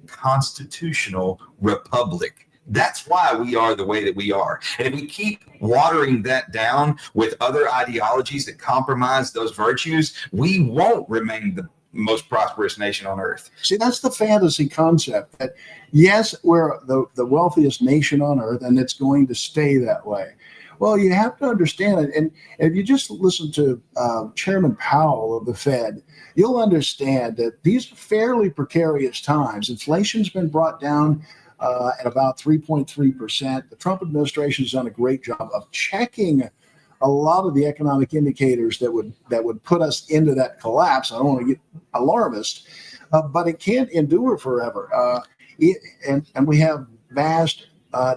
constitutional republic. That's why we are the way that we are. And if we keep watering that down with other ideologies that compromise those virtues, we won't remain the most prosperous nation on earth. See, that's the fantasy concept that, yes, we're the wealthiest nation on earth and it's going to stay that way. Well, you have to understand it. And if you just listen to Chairman Powell of the Fed, you'll understand that these are fairly precarious times. Inflation's been brought down at about 3.3%. The Trump administration has done a great job of checking a lot of the economic indicators that would put us into that collapse. I don't want to get alarmist, but it can't endure forever. And we have vast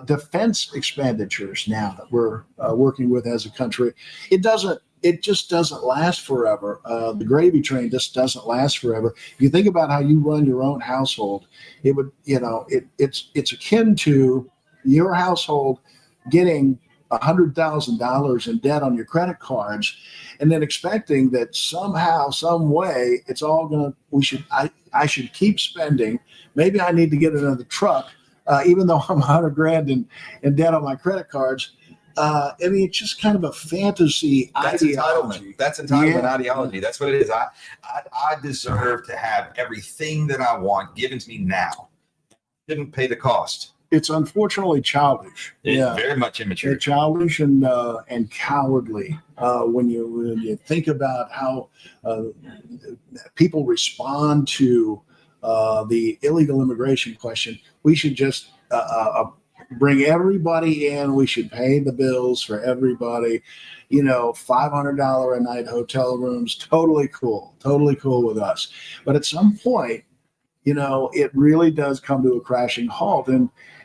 defense expenditures now that we're working with as a country. It just doesn't last forever. The gravy train just doesn't last forever. If you think about how you run your own household, it would, it's akin to your household getting $100,000 in debt on your credit cards, and then expecting that somehow, some way, it's all I should keep spending. Maybe I need to get another truck, even though I'm $100,000 in debt on my credit cards. I mean, it's just kind of a fantasy ideology. That's entitlement ideology. That's what it is. I deserve to have everything that I want given to me now. Didn't pay the cost. It's unfortunately childish. It's very much immature. It's childish and cowardly when you think about how people respond to the illegal immigration question. We should just bring everybody in. We should pay the bills for everybody. $500 a night hotel rooms. Totally cool with us. But at some point, it really does come to a crashing halt.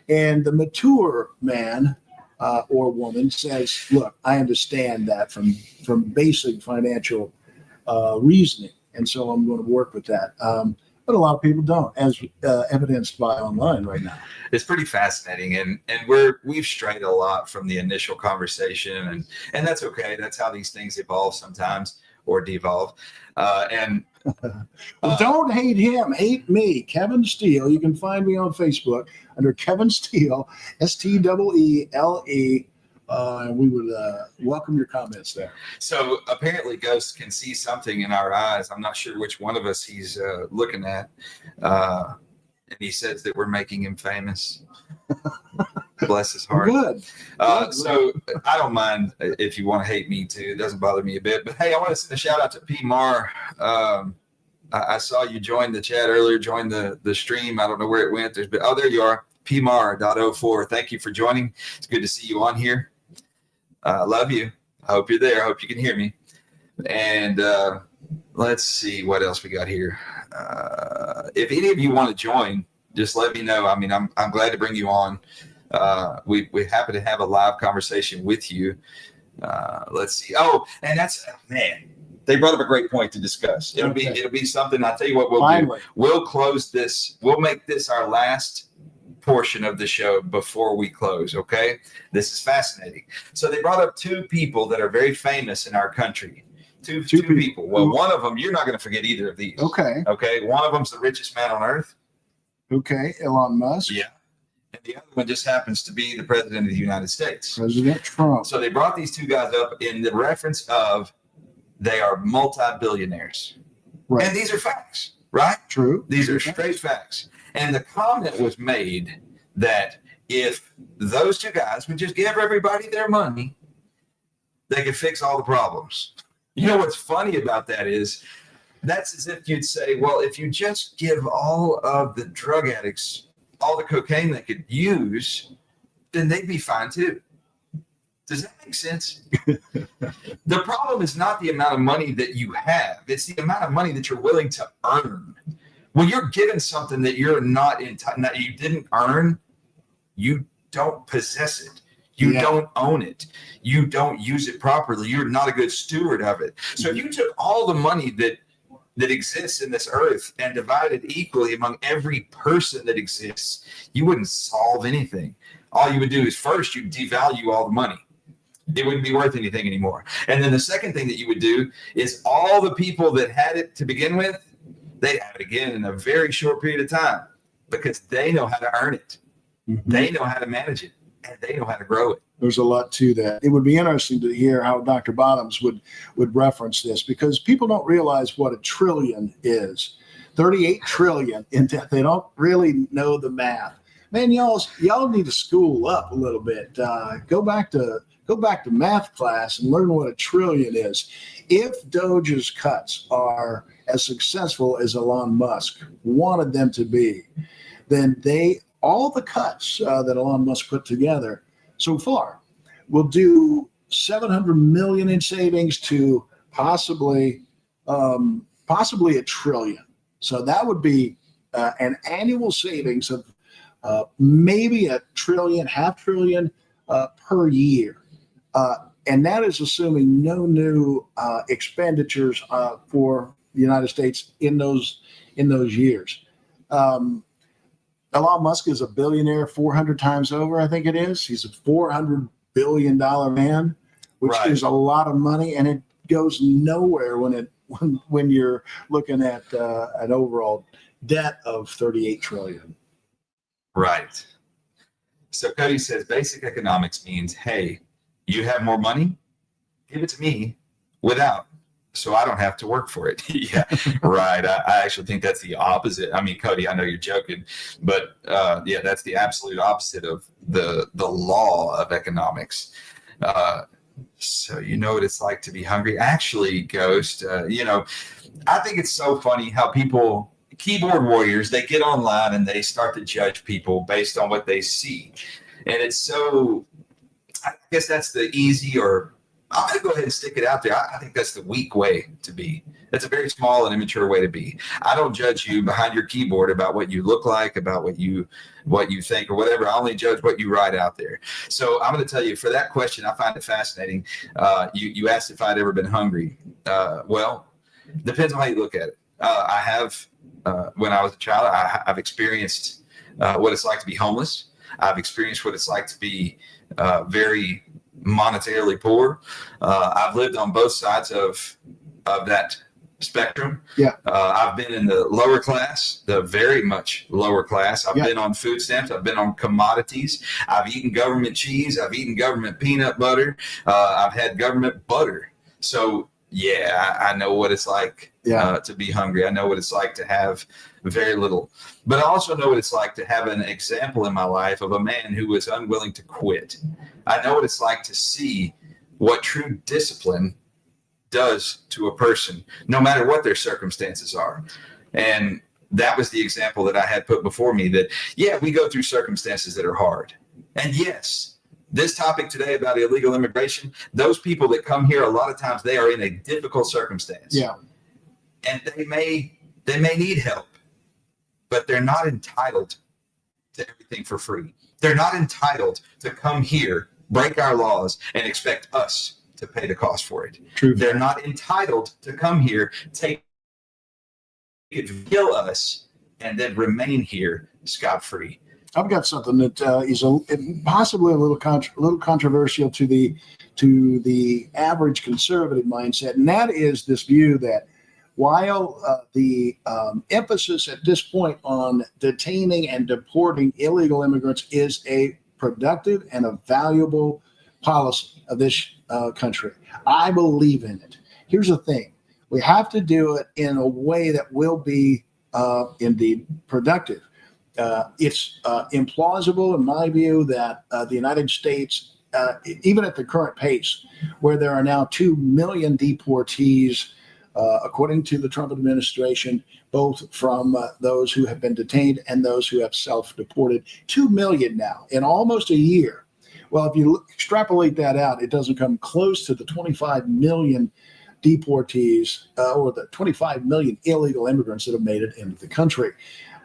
And the mature man or woman says, look, I understand that from basic financial reasoning. And so I'm going to work with that. But a lot of people don't, as evidenced by online right now. It's pretty fascinating. And we've strayed a lot from the initial conversation. And that's okay. That's how these things evolve sometimes or devolve. Don't hate him, hate me, Kevin Steele. You can find me on Facebook under Kevin Steele, STEELE. And we would welcome your comments there. So apparently ghosts can see something in our eyes. I'm not sure which one of us he's looking at. And he says that we're making him famous. Bless his heart. Good. So I don't mind if you want to hate me too. It doesn't bother me a bit. But hey, I want to send a shout out to P. Mar. I saw you join the chat earlier, join the stream. I don't know where it went. There you are. PMAR.04. Thank you for joining. It's good to see you on here. Love you. I hope you're there. I hope you can hear me. And let's see what else we got here. If any of you want to join, just let me know. I mean, I'm glad to bring you on. We're happy to have a live conversation with you. Let's see. Oh, and man, they brought up a great point to discuss. It'll be something. I'll tell you what we'll do. We'll close this. We'll make this our last portion of the show before we close. Okay, this is fascinating. So they brought up two people that are very famous in our country. Two people. Well, one of them, you're not going to forget either of these. Okay. Okay. One of them's the richest man on earth. Okay. Elon Musk. Yeah. And the other one just happens to be the president of the United States. President Trump. So they brought these two guys up in the reference of they are multi-billionaires. Right. And these are facts, right? True. These are straight facts. And the comment was made that if those two guys would just give everybody their money, they could fix all the problems. You know what's funny about that is that's as if you'd say, well, if you just give all of the drug addicts all the cocaine they could use, then they'd be fine too. Does that make sense? The problem is not the amount of money that you have. It's the amount of money that you're willing to earn. When you're given something that you're not that you didn't earn, you don't possess it. You don't own it. You don't use it properly. You're not a good steward of it. So if you took all the money that exists in this earth and divided equally among every person that exists, you wouldn't solve anything. All you would do is first you devalue all the money. It wouldn't be worth anything anymore. And then the second thing that you would do is all the people that had it to begin with, they'd have it again in a very short period of time because they know how to earn it. Mm-hmm. They know how to manage it. And they know how to grow it. There's a lot to that. It would be interesting to hear how Dr. Bottoms would reference this because people don't realize what a trillion is. 38 trillion in debt. They don't really know the math. Man, y'all need to school up a little bit. Go back to math class and learn what a trillion is. If Doge's cuts are as successful as Elon Musk wanted them to be, then all the cuts that Elon Musk put together so far will do 700 million in savings to possibly a trillion. So that would be an annual savings of maybe a trillion, half trillion per year. And that is assuming no new expenditures for the United States in those years. Elon Musk is a billionaire 400 times over, I think it is. He's a $400 billion man, which is a lot of money, and it goes nowhere when you're looking at an overall debt of 38 trillion. Right. So Cody says basic economics means, hey, you have more money, give it to me without. So I don't have to work for it. Yeah, right. I actually think that's the opposite. I mean, Cody, I know you're joking, but yeah, that's the absolute opposite of the law of economics. So you know what it's like to be hungry. Actually, Ghost, I think it's so funny how people, keyboard warriors, they get online and they start to judge people based on what they see. And it's so, I guess that's the easy or I'm going to go ahead and stick it out there. I think that's the weak way to be. That's a very small and immature way to be. I don't judge you behind your keyboard about what you look like, about what you think or whatever. I only judge what you write out there. So I'm going to tell you for that question, I find it fascinating. You asked if I'd ever been hungry. Well, depends on how you look at it. I have, when I was a child, I've experienced what it's like to be homeless. I've experienced what it's like to be very monetarily poor. I've lived on both sides of that spectrum. Yeah. I've been in the lower class, the very much lower class. I've been on food stamps. I've been on commodities. I've eaten government cheese. I've eaten government peanut butter. I've had government butter. So yeah, I know what it's like to be hungry. I know what it's like to have very little, but I also know what it's like to have an example in my life of a man who was unwilling to quit. I know what it's like to see what true discipline does to a person, no matter what their circumstances are. And that was the example that I had put before me that, yeah, we go through circumstances that are hard. And yes, this topic today about illegal immigration, those people that come here, a lot of times they are in a difficult circumstance. Yeah. And they may need help, but they're not entitled to everything for free. They're not entitled to come here, break our laws, and expect us to pay the cost for it. True. They're not entitled to come here, take it, kill us, and then remain here scot-free. I've got something that is possibly a little controversial to the average conservative mindset, and that is this view that while the emphasis at this point on detaining and deporting illegal immigrants is a productive and a valuable policy of this country, I believe in it. Here's the thing: we have to do it in a way that will be indeed productive. It's implausible, in my view, that the United States, even at the current pace, where there are now 2 million deportees, according to the Trump administration, both from those who have been detained and those who have self-deported, 2 million now in almost a year. Well, if you extrapolate that out, it doesn't come close to the 25 million deportees or the 25 million illegal immigrants that have made it into the country.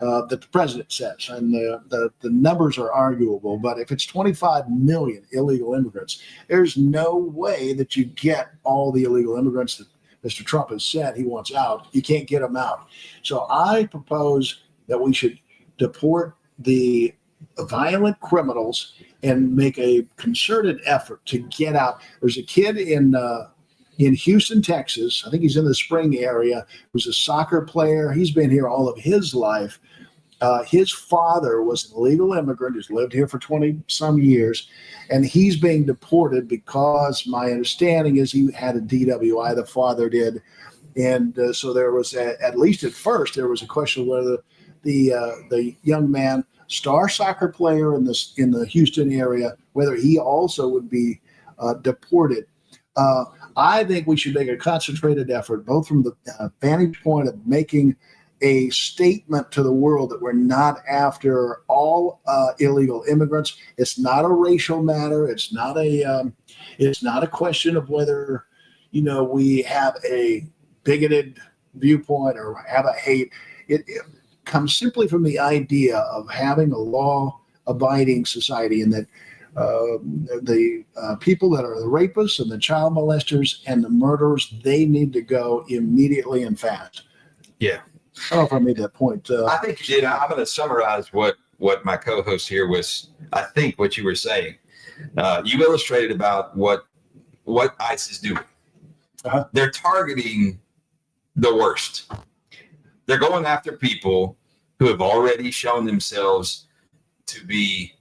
That the president says, and the numbers are arguable, but if it's 25 million illegal immigrants, there's no way that you get all the illegal immigrants that Mr. Trump has said he wants out. You can't get them out. So I propose that we should deport the violent criminals and make a concerted effort to get out. There's a kid in Houston, Texas. I think he's in the Spring area. Who's a soccer player. He's been here all of his life. His father was an illegal immigrant who's lived here for 20 some years, and he's being deported because my understanding is he had a DWI, the father did. And so there was, at least at first, there was a question of whether the young man, star soccer player in the Houston area, whether he also would be deported. I think we should make a concentrated effort, both from the vantage point of making a statement to the world that we're not after all illegal immigrants. It's not a racial matter. It's not a question of whether, we have a bigoted viewpoint or have a hate. It comes simply from the idea of having a law-abiding society, and that the people that are the rapists and the child molesters and the murderers, they need to go immediately and fast. Yeah. I don't know if I made that point. I think you did. I'm going to summarize what my co-host here was, I think, what you were saying. You illustrated about what ICE is doing. Uh-huh. They're targeting the worst. They're going after people who have already shown themselves to be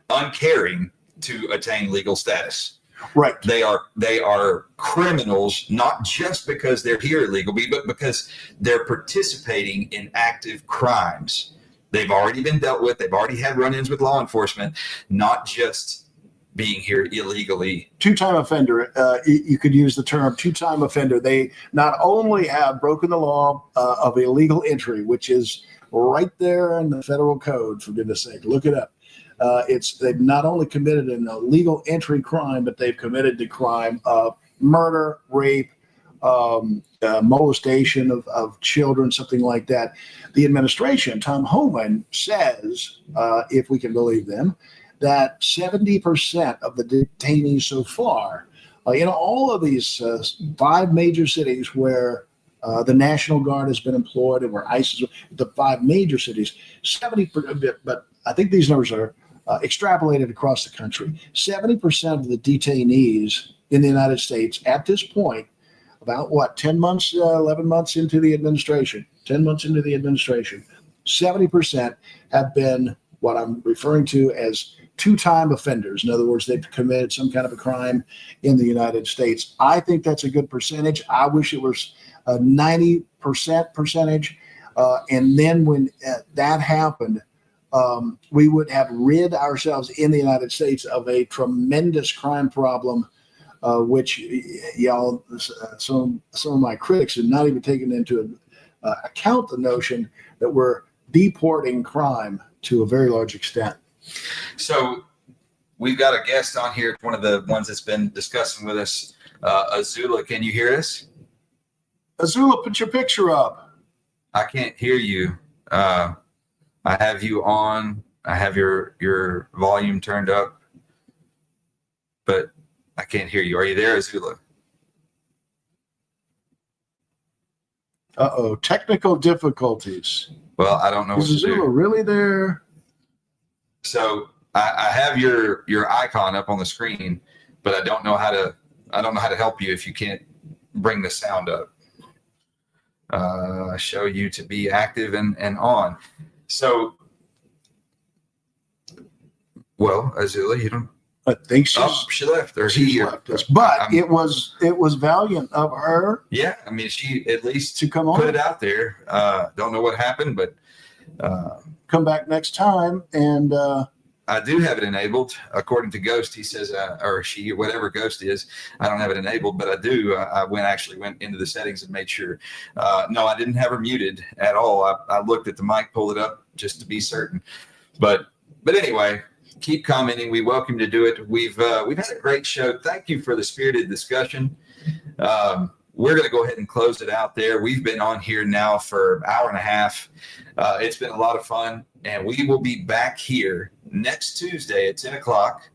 uncaring to attain legal status. Right. They are criminals, not just because they're here illegally, but because they're participating in active crimes. They've already been dealt with. They've already had run-ins with law enforcement, not just being here illegally. Two-time offender. You could use the term two-time offender. They not only have broken the law of illegal entry, which is right there in the federal code, for goodness sake, look it up. They've not only committed an illegal entry crime, but they've committed the crime of murder, rape, molestation of children, something like that. The administration, Tom Homan, says, if we can believe them, that 70% of the detainees so far, all of these 5 major cities where the National Guard has been employed and where ICE is, the 5 major cities, 70%, but I think these numbers are extrapolated across the country. 70% of the detainees in the United States at this point, about 10 months, 11 months into the administration, 10 months into the administration, 70% have been what I'm referring to as two-time offenders. In other words, they've committed some kind of a crime in the United States. I think that's a good percentage. I wish it was a 90% percentage. And then when that happened, we would have rid ourselves in the United States of a tremendous crime problem, which some of my critics have not even taken into account the notion that we're deporting crime to a very large extent. So we've got a guest on here, one of the ones that's been discussing with us, Azula. Can you hear us? Azula, put your picture up. I can't hear you. I have you on. I have your volume turned up, but I can't hear you. Are you there, Azula? Uh-oh, technical difficulties. Well, I don't know what Is to Zula do. really there? So I have your icon up on the screen, but I don't know how to help you if you can't bring the sound up. Show you to be active and on. So, well, Azula, you don't. I think she's, She left. Or she's he left us. But I'm- it was valiant of her Yeah, I mean, she at least to come put on, it out there. Don't know what happened, but come back next time. And I do have it enabled. According to Ghost, he says, or she, whatever Ghost is, I don't have it enabled, but I do. I went into the settings and made sure. No, I didn't have her muted at all. I looked at the mic, pulled it up just to be certain. But anyway, keep commenting. We welcome you to do it. We've had a great show. Thank you for the spirited discussion. We're going to go ahead and close it out there. We've been on here now for an hour and a half. It's been a lot of fun, and we will be back here next Tuesday at 10 o'clock.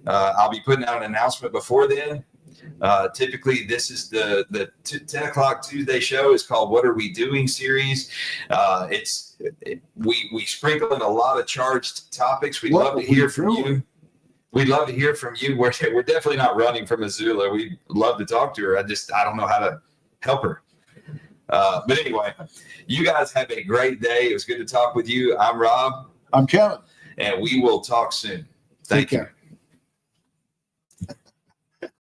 I'll be putting out an announcement before then. Typically, this is the 10 o'clock Tuesday show. It's called What Are We Doing series. We sprinkle in a lot of charged topics. We'd love to hear from you. We'd love to hear from you. We're definitely not running from Azula. We'd love to talk to her. I don't know how to help her. But anyway, you guys have a great day. It was good to talk with you. I'm Rob. I'm Kevin. And we will talk soon. Thank you. Take care.